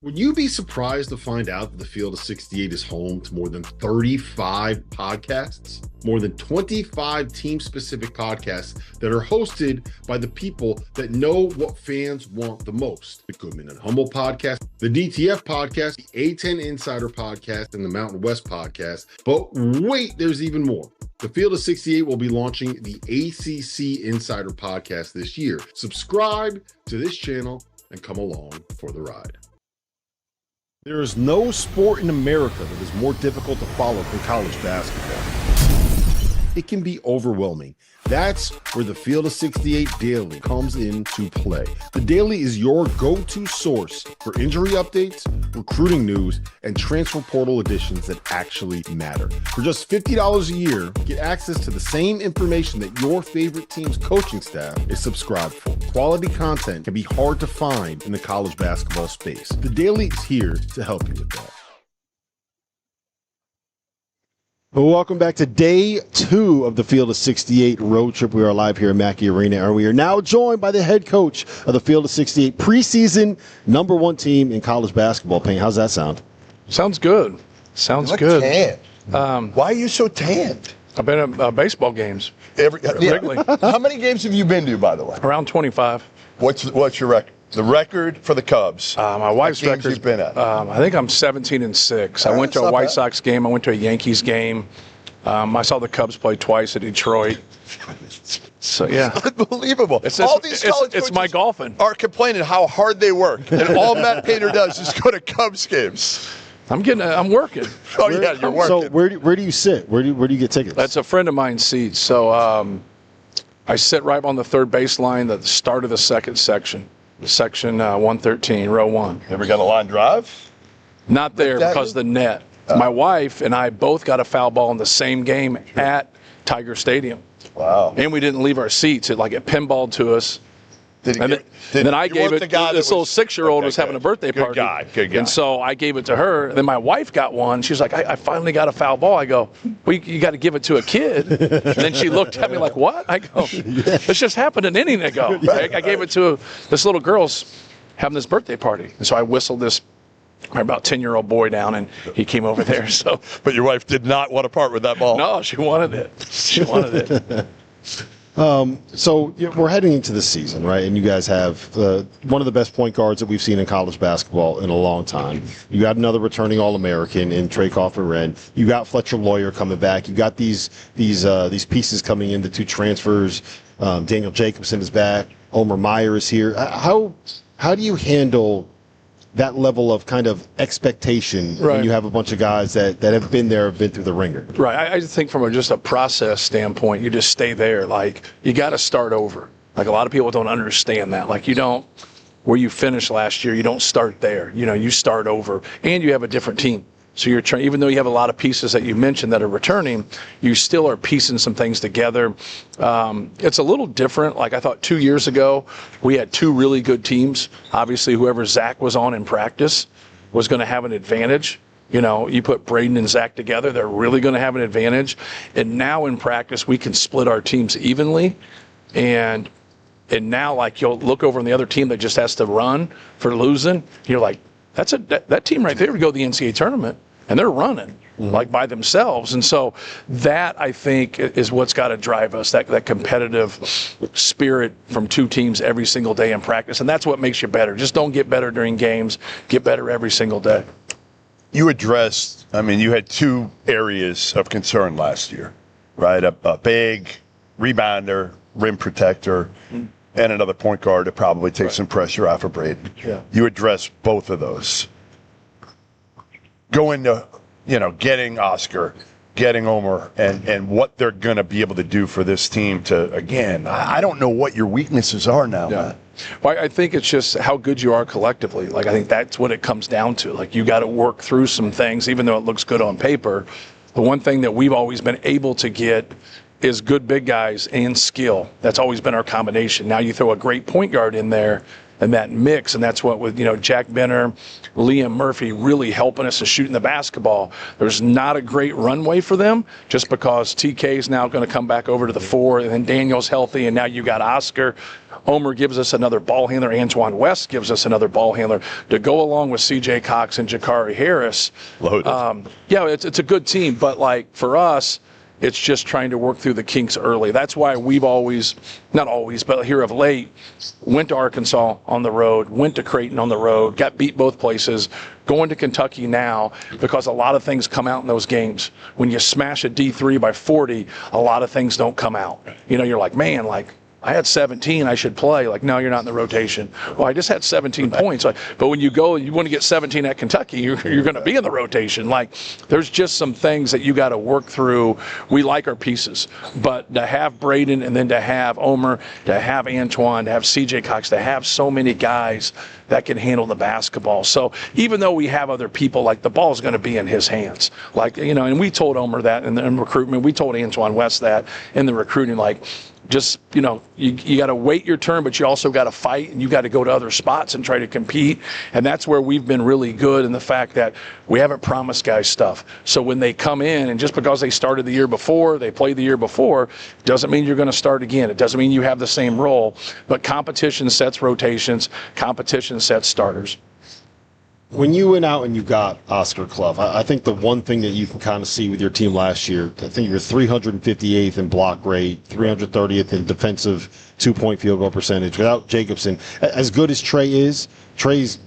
Would you be surprised to find out that the Field of 68 is home to more than 35 podcasts? More than 25 team-specific podcasts that are hosted by the people that know what fans want the most. The Goodman and Humble podcast, the DTF podcast, the A10 Insider podcast, and the Mountain West podcast. But wait, there's even more. The Field of 68 will be launching the ACC Insider podcast this year. Subscribe to this channel and come along for the ride. There is no sport in America that is more difficult to follow than college basketball. It can be overwhelming. That's where the Field of 68 Daily comes into play. The Daily is your go-to source for injury updates, recruiting news, and transfer portal additions that actually matter. For just $50 a year, get access to the same information that your favorite team's coaching staff is subscribed for. Quality content can be hard to find in the college basketball space. The Daily is here to help you with that. Well, welcome back to day 2 of the Field of 68 road trip. We are live here at Mackey Arena, and we are now joined by the head coach of the Field of 68 preseason #1 team in college basketball. Payne, how's that sound? Sounds good. Sounds good. Tanned. Why are you so tanned? I've been at baseball games. Regularly. How many games have you been to, by the way? Around 25. What's your record? The record for the Cubs. My wife's record. You've been at? I think I'm 17-6. I went to a White Sox game. I went to a Yankees game. I saw the Cubs play twice at Detroit. So yeah, unbelievable. It's my golfing. Are complaining how hard they work, and all Matt Painter does is go to Cubs games. I'm working. Oh yeah, you're working. So where do you sit? Where do you get tickets? That's a friend of mine's seat. So I sit right on the third baseline at the start of the second section. Section 113, row 1. Ever got a line drive? Not there because of the net. My wife and I both got a foul ball in the same game at Tiger Stadium. Wow. And we didn't leave our seats. It pinballed to us. Then I gave it, this little 6-year-old was having a birthday party. Good guy. And so I gave it to her. And then my wife got one. She's like, I finally got a foul ball. I go, well, you got to give it to a kid. And then she looked at me like, what? I go, this just happened an inning ago. I gave it to this little girl's having this birthday party. And so I whistled this about 10-year-old boy down, and he came over there. So, but your wife did not want to part with that ball. No, she wanted it. She wanted it. So we're heading into the season, right? And you guys have one of the best point guards that we've seen in college basketball in a long time. You got another returning All-American in Trey Kaufman-Renn. You got Fletcher Loyer coming back. You got these pieces coming in, the 2 transfers. Daniel Jacobson is back. Omer Mayer is here. How do you handle that level of kind of expectation when you have a bunch of guys that have been there, have been through the ringer? Right. I think from just a process standpoint, you just stay there. Like, you got to start over. Like, a lot of people don't understand that. Like, you don't, where you finished last year, you don't start there. You start over, and you have a different team. So you're trying, even though you have a lot of pieces that you mentioned that are returning, you still are piecing some things together. It's a little different. Like, I thought 2 years ago, we had 2 really good teams. Obviously, whoever Zach was on in practice was going to have an advantage. You put Braden and Zach together, they're really going to have an advantage. And now in practice, we can split our teams evenly. And now, like, you'll look over on the other team that just has to run for losing. You're like, that team right there would go to the NCAA tournament. and they're running like by themselves. And so that, I think, is what's got to drive us, that competitive spirit from two teams every single day in practice. And that's what makes you better. Just don't get better during games. Get better every single day. You addressed, I mean, you had two areas of concern last year, right? A big rebounder, rim protector, and another point guard to probably take some pressure off of Braden. Yeah. You addressed both of those. Go into, getting Oscar, getting Omer, and what they're going to be able to do for this team to, again, I don't know what your weaknesses are now, man. Well, I think it's just how good you are collectively. Like, I think that's what it comes down to. Like, you got to work through some things, even though it looks good on paper. The one thing that we've always been able to get is good big guys and skill. That's always been our combination. Now you throw a great point guard in there and that mix, and that's what with, Jack Benner, Liam Murphy really helping us in shooting the basketball. There's not a great runway for them just because TK is now going to come back over to the 4, and then Daniel's healthy, and now you got Oscar. Omer gives us another ball handler. Antoine West gives us another ball handler to go along with CJ Cox and Jakari Harris. It's a good team, but like for us, it's just trying to work through the kinks early. That's why we've always, not always, but here of late, went to Arkansas on the road, went to Creighton on the road, got beat both places, going to Kentucky now, because a lot of things come out in those games. When you smash a D3 by 40, a lot of things don't come out. You're like, man, I had 17, I should play. Like, no, you're not in the rotation. Well, I just had 17 points. But when you go, you want to get 17 at Kentucky, you're going to be in the rotation. Like, there's just some things that you got to work through. We like our pieces. But to have Braden and then to have Omer, to have Antoine, to have CJ Cox, to have so many guys that can handle the basketball. So even though we have other people, like, the ball's going to be in his hands. Like, and we told Omer that in recruitment. We told Antoine West that in the recruiting, like, just, you got to wait your turn, but you also got to fight, and you got to go to other spots and try to compete. And that's where we've been really good in the fact that we haven't promised guys stuff. So when they come in, and just because they started the year before, they played the year before, doesn't mean you're going to start again. It doesn't mean you have the same role. But competition sets rotations. Competition sets starters. When you went out and you got Oscar Clough, I think the one thing that you can kind of see with your team last year, I think you're 358th in block rate, 330th in defensive two-point field goal percentage. Without Jacobson, as good as Trey is, Trey's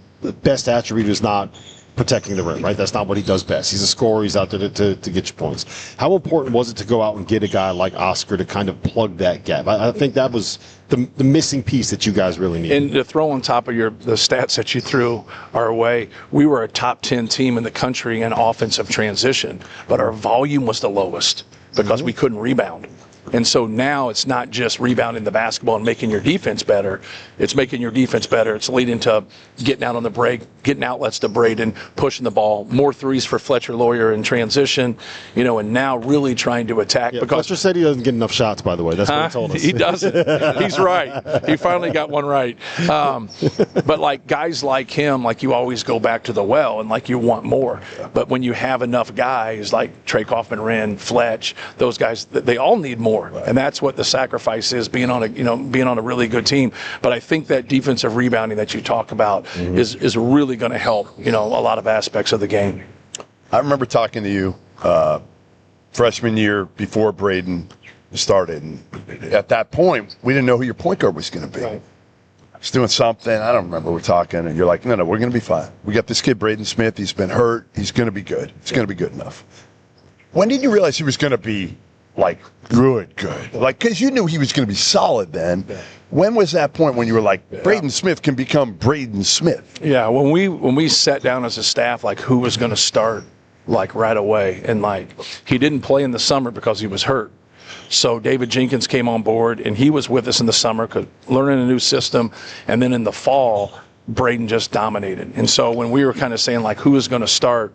best attribute is not protecting the rim, right? That's not what he does best. He's a scorer. He's out there to get you points. How important was it to go out and get a guy like Oscar to kind of plug that gap? I think that was the missing piece that you guys really needed. And to throw on top of the stats that you threw our way, we were a top 10 team in the country in offensive transition, but our volume was the lowest because we couldn't rebound. And so now it's not just rebounding the basketball and making your defense better. It's making your defense better. It's leading to getting out on the break, getting outlets to Braden, pushing the ball, more threes for Fletcher Loyer in transition, and now really trying to attack. Yeah, because Fletcher said he doesn't get enough shots, by the way. That's what he told us. He doesn't. He's right. He finally got one right. But like guys like him, like you always go back to the well and like you want more. But when you have enough guys like Trey Kaufman-Renn, Fletch, those guys, they all need more. And that's what the sacrifice is, being on a really good team. But I think that defensive rebounding that you talk about is really going to help, a lot of aspects of the game. I remember talking to you freshman year before Braden started. And at that point, we didn't know who your point guard was going to be. Right. I was doing something. I don't remember. We're talking, and you're like, no, we're going to be fine. We got this kid, Braden Smith. He's been hurt. He's going to be good. He's going to be good enough. When did you realize he was going to be like good? Like, because you knew he was going to be solid then. Yeah. When was that point when you were like, Braden Smith can become Braden Smith? Yeah, when we sat down as a staff, like who was going to start like right away, and like he didn't play in the summer because he was hurt. So David Jenkins came on board, and he was with us in the summer, learning a new system, and then in the fall, Braden just dominated. And so when we were kind of saying like who is going to start,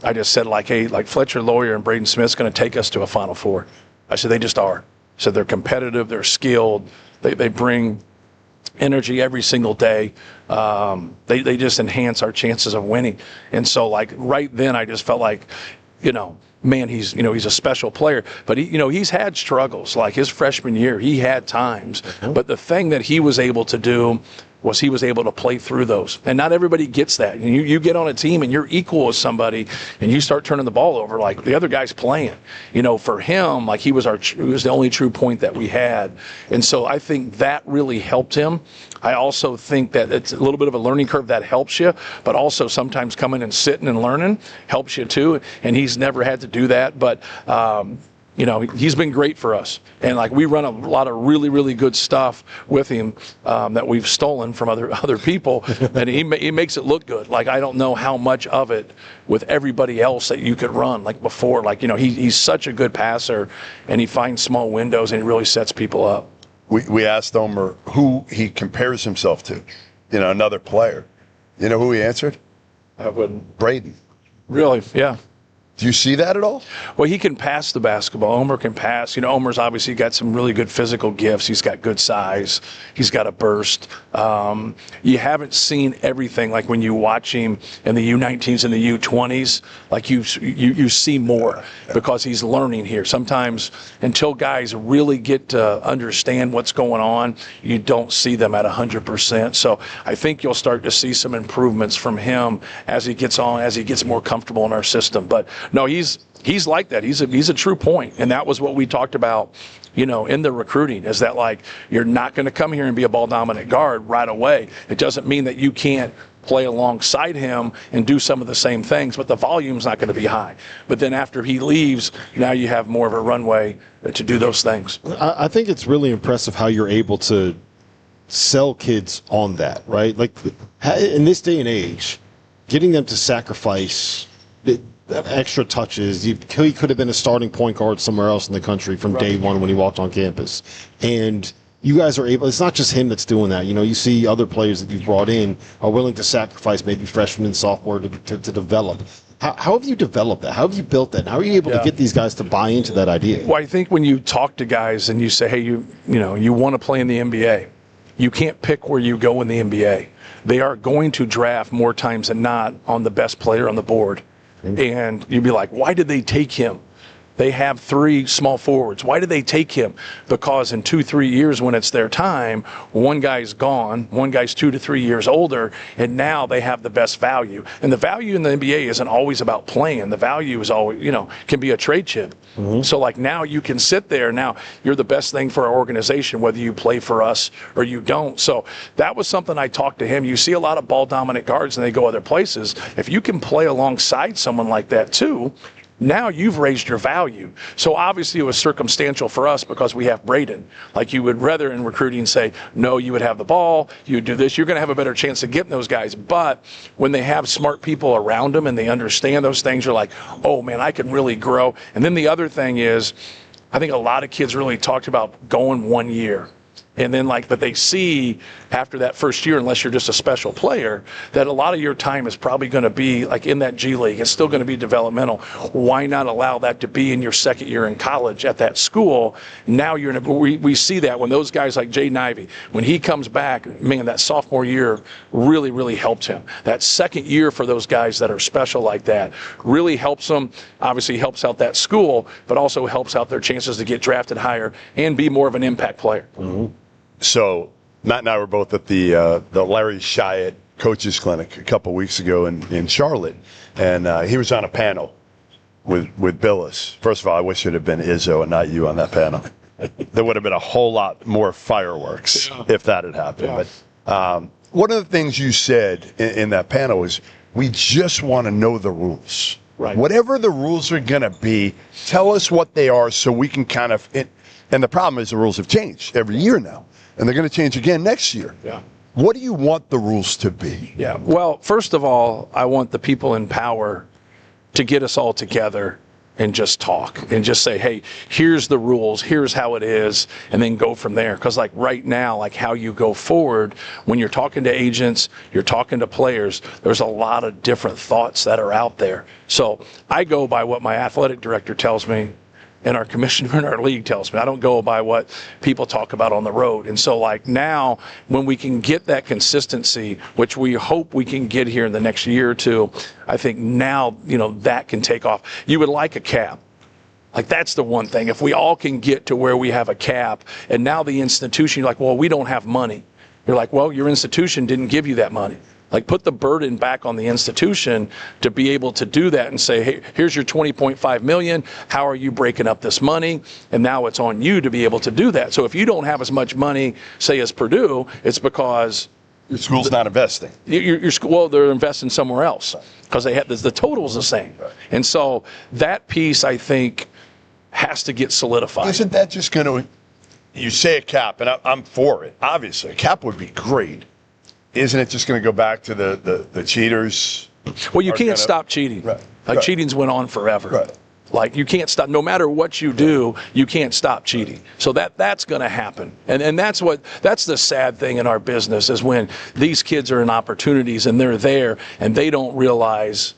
I just said like, hey, like Fletcher Loyer and Braden Smith's going to take us to a Final Four. I said they just are. I said they're competitive, they're skilled, they bring energy every single day. They just enhance our chances of winning. And so like right then I just felt like, man, he's a special player. But he's had struggles. Like his freshman year, he had times. But the thing that he was able to do was he was able to play through those. And not everybody gets that. And you get on a team and you're equal with somebody and you start turning the ball over like the other guy's playing. For him, like he was the only true point that we had. And so I think that really helped him. I also think that it's a little bit of a learning curve that helps you, but also sometimes coming and sitting and learning helps you too. And he's never had to do that, but he's been great for us. And like we run a lot of really, really good stuff with him that we've stolen from other people, and he makes it look good. Like I don't know how much of it with everybody else that you could run like before. Like he's such a good passer, and he finds small windows and he really sets people up. We asked Omer who he compares himself to, another player. You know who he answered? I wouldn't. Braden. Really? Yeah. Do you see that at all? Well, he can pass the basketball. Omer can pass. Omer's obviously got some really good physical gifts. He's got good size. He's got a burst. You haven't seen everything like when you watch him in the U19s and the U20s. Like you see more because he's learning here. Sometimes until guys really get to understand what's going on, you don't see them at 100%. So I think you'll start to see some improvements from him as he gets more comfortable in our system. But no, he's like that. He's a true point, and that was what we talked about, in the recruiting. Is that like you're not going to come here and be a ball dominant guard right away. It doesn't mean that you can't play alongside him and do some of the same things, but the volume's not going to be high. But then after he leaves, now you have more of a runway to do those things. I think it's really impressive how you're able to sell kids on that, right? Like in this day and age, getting them to sacrifice extra touches. He could have been a starting point guard somewhere else in the country from day one when he walked on campus. And you guys are able, it's not just him that's doing that. You see other players that you've brought in are willing to sacrifice maybe freshman and sophomore to develop. How have you developed that? How have you built that? How are you able to get these guys to buy into that idea? Well, I think when you talk to guys and you say, hey, you want to play in the NBA, you can't pick where you go in the NBA. They are going to draft more times than not on the best player on the board. And you'd be like, why did they take him? They have 3 small forwards. Why did they take him? Because in 2-3 years when it's their time, one guy's gone, one guy's 2 to 3 years older, and now they have the best value. And the value in the NBA isn't always about playing. The value is always, can be a trade chip. Mm-hmm. So like now you can sit there. Now you're the best thing for our organization, whether you play for us or you don't. So that was something I talked to him. You see a lot of ball dominant guards and they go other places. If you can play alongside someone like that too, now you've raised your value. So obviously it was circumstantial for us because we have Braden. Like you would rather in recruiting say, no, you would have the ball, you would do this, you're going to have a better chance of getting those guys. But when they have smart people around them and they understand those things, you're like, oh man, I can really grow. And then the other thing is, I think a lot of kids really talked about going 1 year. And then but they see after that first year, unless you're just a special player, that a lot of your time is probably going to be like in that G League. It's still going to be developmental. Why not allow that to be in your second year in college at that school? Now we see that when those guys like Jaden Ivey, when he comes back, man, that sophomore year really, really helped him. That second year for those guys that are special like that really helps them. Obviously helps out that school, but also helps out their chances to get drafted higher and be more of an impact player. Mm-hmm. So Matt and I were both at the Larry Shyatt Coaches Clinic a couple weeks ago in Charlotte, and he was on a panel with Billis. First of all, I wish it had been Izzo and not you on that panel. There would have been a whole lot more fireworks if that had happened. Yeah. But one of the things you said in that panel is we just want to know the rules. Right. Whatever the rules are going to be, tell us what they are so we can kind of – and the problem is the rules have changed every year now. And they're going to change again next year. Yeah. What do you want the rules to be? Yeah. Well, first of all, I want the people in power to get us all together and just talk and just say, hey, here's the rules, here's how it is, and then go from there. Because right now, how you go forward, when you're talking to agents, you're talking to players, there's a lot of different thoughts that are out there. So I go by what my athletic director tells me, and our commissioner in our league tells me. I don't go by what people talk about on the road. And so now, when we can get that consistency, which we hope we can get here in the next year or two, I think now, that can take off. You would like a cap. That's the one thing. If we all can get to where we have a cap, and now the institution, you're like, well, we don't have money. You're like, well, your institution didn't give you that money. Like, put the burden back on the institution to be able to do that and say, hey, here's your $20.5 million. How are you breaking up this money? And now it's on you to be able to do that. So if you don't have as much money, say, as Purdue, it's because your school's not investing. Your school, well, they're investing somewhere else because they have the total's the same. Right. And so that piece, I think, has to get solidified. Isn't that just going to? You say a cap, and I'm for it. Obviously, a cap would be great. Isn't it just going to go back to the cheaters? Well, you can't stop cheating. Right. Like, cheating's went on forever. Right. Like, you can't stop. No matter what you do, you can't stop cheating. So that's going to happen. And that's the sad thing in our business is when these kids are in opportunities and they're there and they don't realize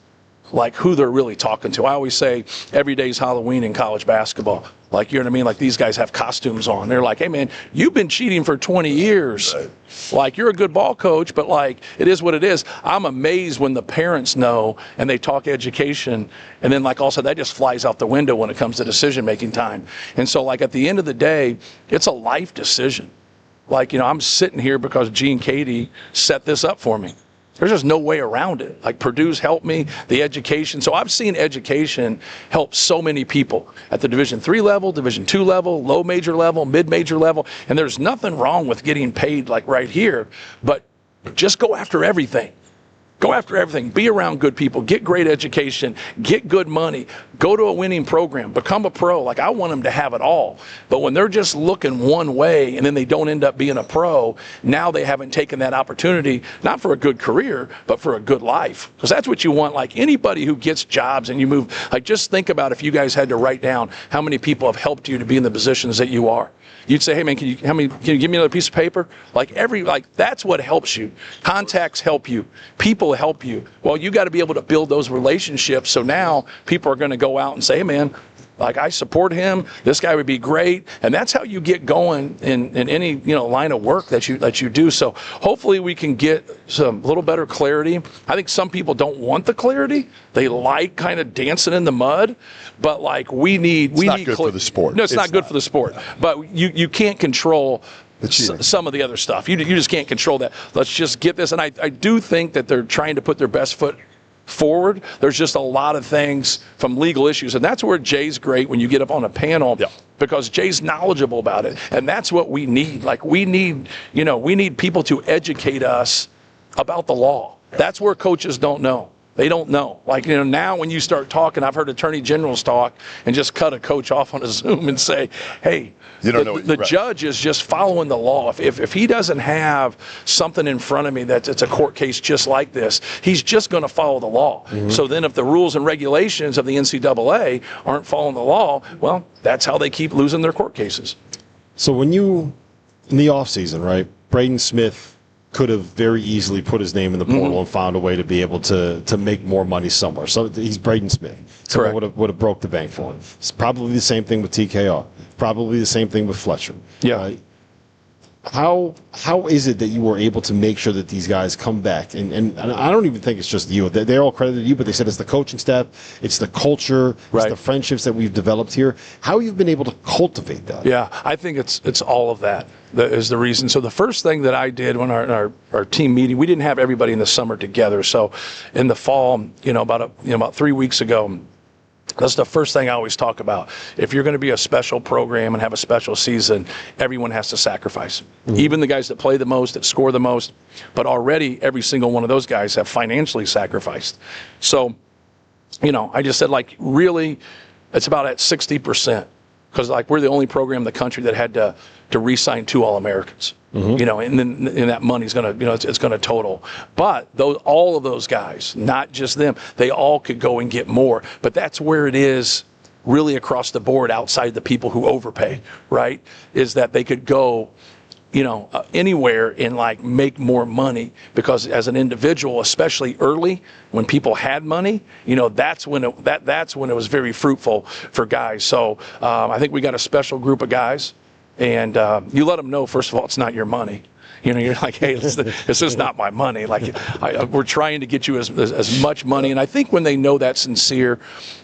like who they're really talking to. I always say every day's Halloween in college basketball. Like, you know what I mean? Like, these guys have costumes on. They're like, hey, man, you've been cheating for 20 years. Right. Like, you're a good ball coach, but, like, it is what it is. I'm amazed when the parents know and they talk education, and then, like, also that just flies out the window when it comes to decision-making time. And so, like, at the end of the day, it's a life decision. Like, you know, I'm sitting here because Gene Katie set this up for me. There's just no way around it. Like, Purdue's helped me, the education. So I've seen education help so many people at the Division III level, Division II level, low major level, mid-major level. And there's nothing wrong with getting paid like right here, but just go after everything. Go after everything. Be around good people. Get great education. Get good money. Go to a winning program. Become a pro. Like, I want them to have it all. But when they're just looking one way and then they don't end up being a pro, now they haven't taken that opportunity, not for a good career, but for a good life. Because that's what you want. Like, anybody who gets jobs and you move, like, just think about if you guys had to write down how many people have helped you to be in the positions that you are. You'd say, hey, man, can you give me another piece of paper? Like, that's what helps you. Contacts help you. People help you. Well, you got to be able to build those relationships. So now people are going to go out and say, hey, man, like, I support him. This guy would be great. And that's how you get going in any, you know, line of work that you do. So hopefully we can get some little better clarity. I think some people don't want the clarity. They like kind of dancing in the mud. But, like, we need good for the sport. No, it's not good for the sport. But you can't control some of the other stuff. You just can't control that. Let's just get this. And I do think that they're trying to put their best foot forward. There's just a lot of things from legal issues, and that's where Jay's great when you get up on a panel, because Jay's knowledgeable about it, and that's what we need. Like, we need people to educate us about the law. That's where coaches don't know. They don't know. Like, you know, now when you start talking, I've heard attorney generals talk and just cut a coach off on a Zoom and say, hey, you don't know the judge is just following the law. If he doesn't have something in front of me that's it's a court case just like this, he's just going to follow the law. Mm-hmm. So then if the rules and regulations of the NCAA aren't following the law, well, that's how they keep losing their court cases. So when in the offseason, right, Braden Smith could have very easily put his name in the portal and found a way to be able to make more money somewhere. So he's Braden Smith. So would have broke the bank for him. It's probably the same thing with TKR. Probably the same thing with Fletcher. Yeah. How is it that you were able to make sure that these guys come back? And I don't even think it's just you. They're all credited to you, but they said it's the coaching staff, it's the culture, it's the friendships that we've developed here. How you've been able to cultivate that? Yeah, I think it's all of that is the reason. So the first thing that I did when our team meeting, we didn't have everybody in the summer together. So in the fall, about 3 weeks ago, that's the first thing I always talk about. If you're going to be a special program and have a special season, everyone has to sacrifice. Mm-hmm. Even the guys that play the most, that score the most. But already every single one of those guys have financially sacrificed. So, I just said, like, really, it's about at 60%. Because, like, we're the only program in the country that had to re-sign 2 All-Americans. Mm-hmm. And that money's going to, it's going to total. But all of those guys, not just them, they all could go and get more. But that's where it is really across the board outside the people who overpay, right? Is that they could go, anywhere and, like, make more money. Because as an individual, especially early, when people had money, that's when it was very fruitful for guys. So I think we got a special group of guys. And you let them know, first of all, it's not your money. You're like, hey, this is not my money. Like, we're trying to get you as much money. And I think when they know that's sincere,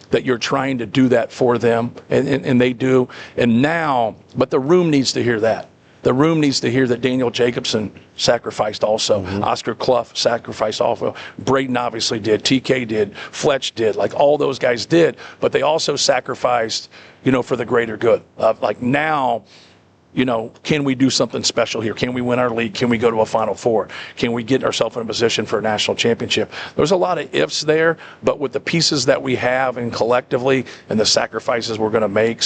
that you're trying to do that for them, and they do. And now, but the room needs to hear that. The room needs to hear that Daniel Jacobson sacrificed also. Oscar Clough sacrificed also. Braden obviously did. TK did. Fletch did. Like all those guys did. But they also sacrificed, for the greater good. Now, can we do something special here? Can we win our league? Can we go to a Final Four? Can we get ourselves in a position for a national championship? There's a lot of ifs there, but with the pieces that we have and collectively and the sacrifices we're going to make.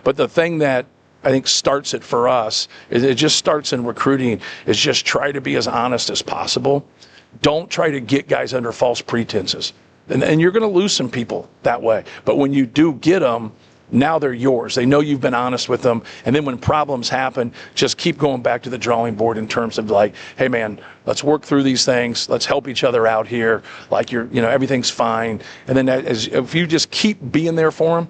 But the thing that I think starts it for us is it just starts in recruiting is just try to be as honest as possible. Don't try to get guys under false pretenses. And you're going to lose some people that way. But when you do get them, now they're yours. They know you've been honest with them. And then when problems happen, just keep going back to the drawing board in terms of hey man, let's work through these things. Let's help each other out here. Everything's fine. And then if you just keep being there for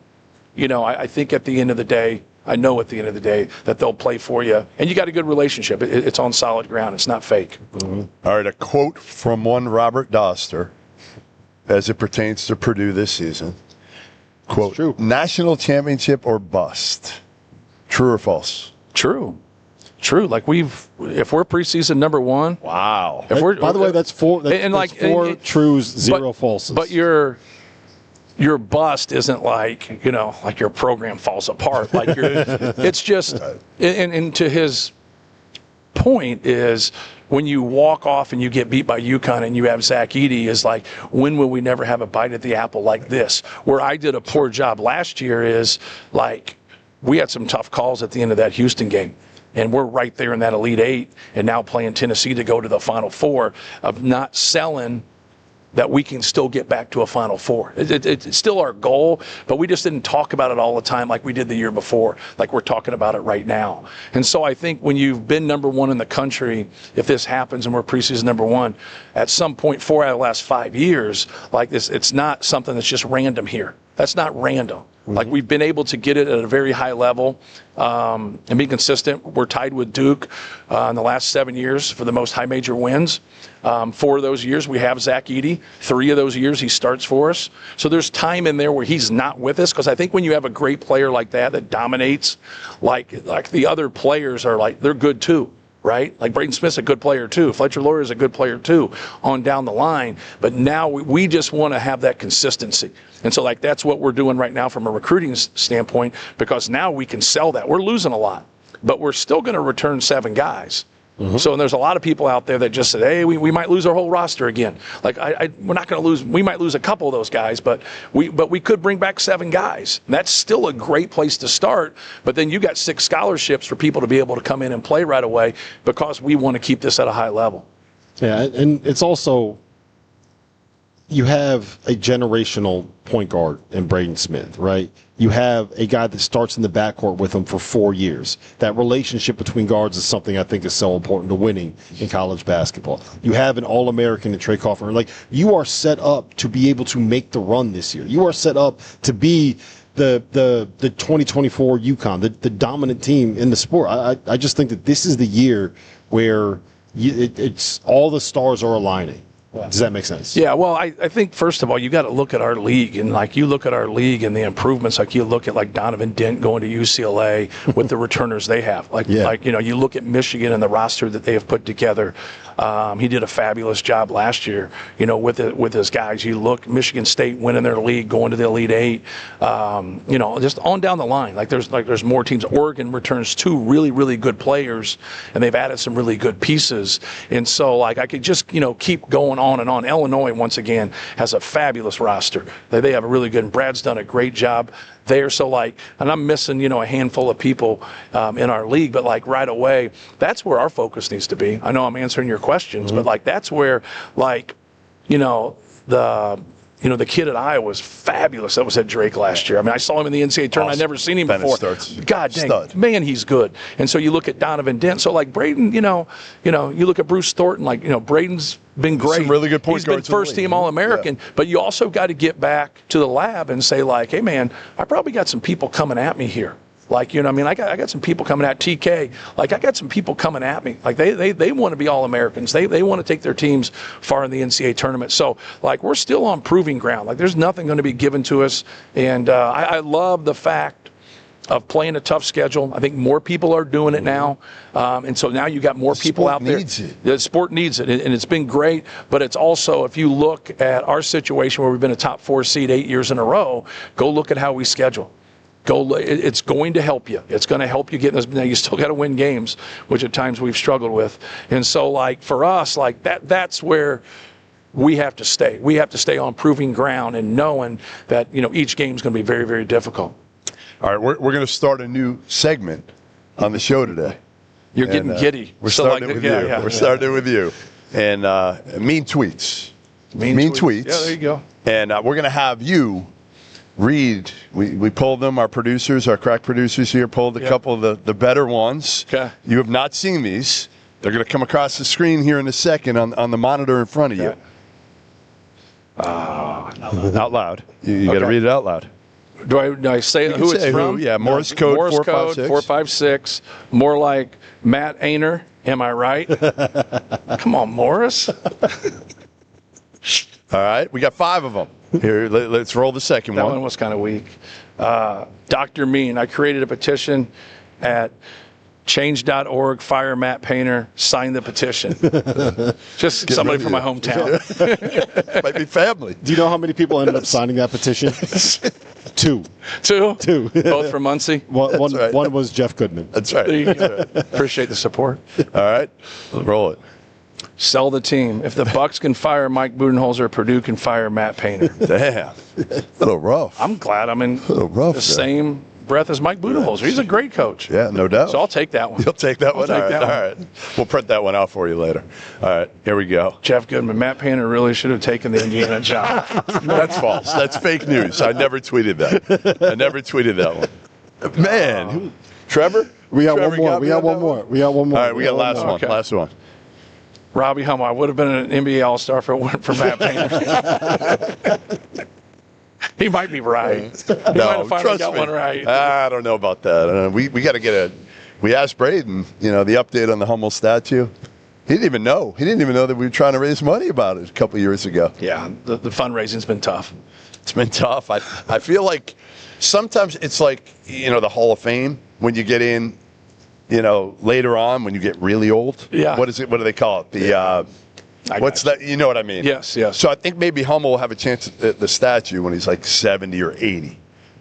them, I think at the end of the day, that they'll play for you. And you got a good relationship. It's on solid ground. It's not fake. All right, a quote from one Robert Doster as it pertains to Purdue this season. Quote, national championship or bust. True or false? True. Like if we're preseason number one. Wow. By the way, that's four trues, zero falses. But your bust isn't like your program falls apart. It's just, and to his point is when you walk off and you get beat by UConn and you have Zach Edey is when will we never have a bite at the apple like this? Where I did a poor job last year is we had some tough calls at the end of that Houston game. And we're right there in that Elite Eight and now playing Tennessee to go to the Final Four of not selling that we can still get back to a Final Four. It's still our goal, but we just didn't talk about it all the time like we did the year before, like we're talking about it right now. And so I think when you've been number one in the country, if this happens and we're preseason number one, at some point 4 out of the last 5 years, this, it's not something that's just random here. That's not random. We've been able to get it at a very high level and be consistent. We're tied with Duke in the last 7 years for the most high major wins. 4 of those years we have Zach Edey. 3 of those years he starts for us. So there's time in there where he's not with us because I think when you have a great player like that dominates, like the other players are they're good too. Right? Braden Smith's a good player too. Fletcher Loyer is a good player too on down the line. But now we just want to have that consistency. And so that's what we're doing right now from a recruiting standpoint because now we can sell that. We're losing a lot, but we're still going to return 7 guys. So and there's a lot of people out there that just said, hey, we might lose our whole roster again. We're not going to lose. We might lose a couple of those guys, but we could bring back 7 guys. And that's still a great place to start. But then you got 6 scholarships for people to be able to come in and play right away because we want to keep this at a high level. Yeah, and it's also you have a generational point guard in Braden Smith, right? You have a guy that starts in the backcourt with him for 4 years. That relationship between guards is something I think is so important to winning in college basketball. You have an All-American in Trey Kaufman-Renn. You are set up to be able to make the run this year. You are set up to be the 2024 UConn, the dominant team in the sport. I just think that this is the year where it's all the stars are aligning. Does that make sense? Yeah, well, I think, first of all, you got to look at our league. And, you look at our league and the improvements, you look at, Donovan Dent going to UCLA with the returners they have. You look at Michigan and the roster that they have put together. He did a fabulous job last year, with his guys. You look, Michigan State winning their league, going to the Elite Eight. Just on down the line. There's more teams. Oregon returns 2 really, really good players, and they've added some really good pieces. And so, I could just, keep going on and on. Illinois, once again, has a fabulous roster. They have a really good, and Brad's done a great job there. So, and I'm missing, a handful of people in our league, but, right away, that's where our focus needs to be. I know I'm answering your questions, but, that's where, the kid at Iowa was fabulous. That was at Drake last year. I saw him in the NCAA tournament. I'd never seen him before. God dang, stud. Man, he's good. And so you look at Donovan Dent. So, Braden, you look at Bruce Thornton. Braden's been great. Some really good point guards. He's been first-team All-American. Yeah. But you also got to get back to the lab and say, hey, man, I probably got some people coming at me here. I got some people coming at TK. I got some people coming at me. They want to be All-Americans. They want to take their teams far in the NCAA tournament. So, we're still on proving ground. There's nothing going to be given to us. And I love the fact of playing a tough schedule. I think more people are doing it now, and so now you got more people out there. The sport needs it, and it's been great. But it's also, if you look at our situation where we've been a top 4 seed 8 years in a row, go look at how we schedule. It's going to help you. It's going to help you get in this. Now you still got to win games, which at times we've struggled with. And so, like for us, like that's where we have to stay. We have to stay on proving ground and knowing that each game is going to be very, very difficult. All right, we're going to start a new segment on the show today. You're getting giddy. We're starting with you. Yeah. We're starting with you. And mean tweets. Mean tweets. Yeah, there you go. And we're going to have you read. We pulled them. Our producers, our crack producers here, pulled a couple of the better ones. Okay. You have not seen these. They're going to come across the screen here in a second on the monitor in front of you. Out loud. You got to read it out loud. Do I say who it's from? Yeah, Morse code 456. More like Matt Ainer. Am I right? Come on, Morris. All right, we got 5 of them. Here, let's roll the second one. That one was kind of weak. Dr. Mean, I created a petition at change.org, fire Matt Painter, sign the petition. Just somebody from my hometown. Might be family. Do you know how many people ended up signing that petition? 2. 2? Both from Muncie? One was Jeff Goodman. That's right. There you go. Appreciate the support. All right, roll it. Sell the team. If the Bucks can fire Mike Budenholzer, Purdue can fire Matt Painter. Damn. A little rough. I'm glad I'm in the same breath as Mike Budenholzer. He's a great coach. Yeah, no doubt. So I'll take that one. You'll take that one? All right. We'll print that one out for you later. All right, here we go. Jeff Goodman, Matt Painter really should have taken the Indiana job. That's false. That's fake news. I never tweeted that. I never tweeted that one. Man, Trevor? We got one more. We got one more. All right, we got last one. Okay. Last one. Robbie Hummel, I would have been an NBA All-Star if it weren't for Matt Painter. He might be right. He might have finally got one right. I don't know about that. We got to get we asked Braden, the update on the Hummel statue. He didn't even know. He didn't even know that we were trying to raise money about it a couple of years ago. Yeah, the fundraising's been tough. It's been tough. I feel like sometimes it's like, the Hall of Fame when you get in, later on when you get really old. Yeah. What do they call it? What's that? You know what I mean? Yes. So I think maybe Hummel will have a chance at the statue when he's like 70 or 80.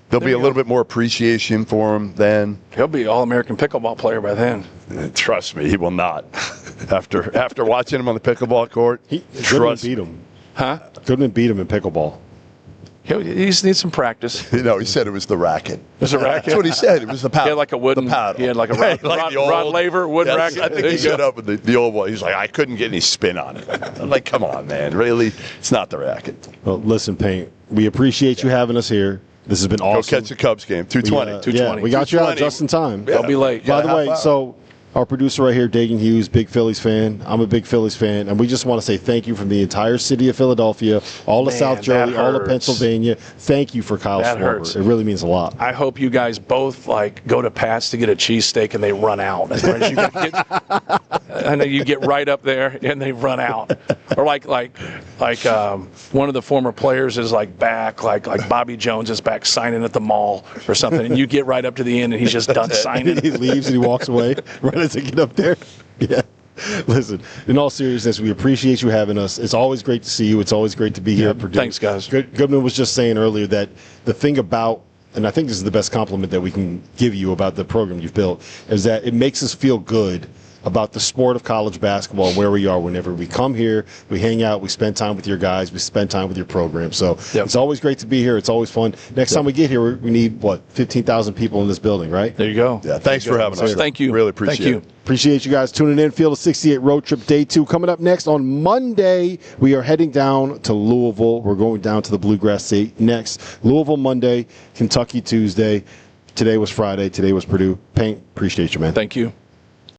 There'll be a little bit more appreciation for him then. He'll be All-American pickleball player by then. Trust me, he will not. After watching him on the pickleball court, Goodman beat him. Huh? Goodman beat him in pickleball. He needs some practice. He said it was the racket. It was a racket? That's what he said. It was the paddle. He had like a wooden paddle. He had like a rod laver, wooden racket. I think he set up with the old one. He's like, I couldn't get any spin on it. I'm like, come on, man. Really? It's not the racket. Well, listen, Paint, we appreciate you having us here. This has been awesome. Go catch the Cubs game. 220. 220. Yeah, we got you out just in time. They'll be late. By the way, so our producer right here, Dagan Hughes, big Phillies fan. I'm a big Phillies fan. And we just want to say thank you from the entire city of Philadelphia, all of South Jersey, all of Pennsylvania. Thank you for Kyle Schwarber. It really means a lot. I hope you guys both go to Pat's to get a cheesesteak and they run out. I know you get right up there and they run out. Or like one of the former players is back, like Bobby Jones is back signing at the mall or something, and you get right up to the end and he's just done signing. He leaves and he walks away right as they get up there. Yeah. Listen, in all seriousness, we appreciate you having us. It's always great to see you. It's always great to be here at Purdue. Thanks, guys. Goodman was just saying earlier that the thing about, and I think this is the best compliment that we can give you about the program you've built, is that it makes us feel good about the sport of college basketball and where we are whenever we come here, we hang out, we spend time with your guys, we spend time with your program. So It's always great to be here. It's always fun. Next time we get here, we need, 15,000 people in this building, right? There you go. Yeah, thanks for having us. Thank you. Really appreciate it. Appreciate you guys tuning in. Field of 68 Road Trip Day 2. Coming up next on Monday, we are heading down to Louisville. We're going down to the Bluegrass State next. Louisville Monday, Kentucky Tuesday. Today was Friday. Today was Purdue. Paint, appreciate you, man. Thank you.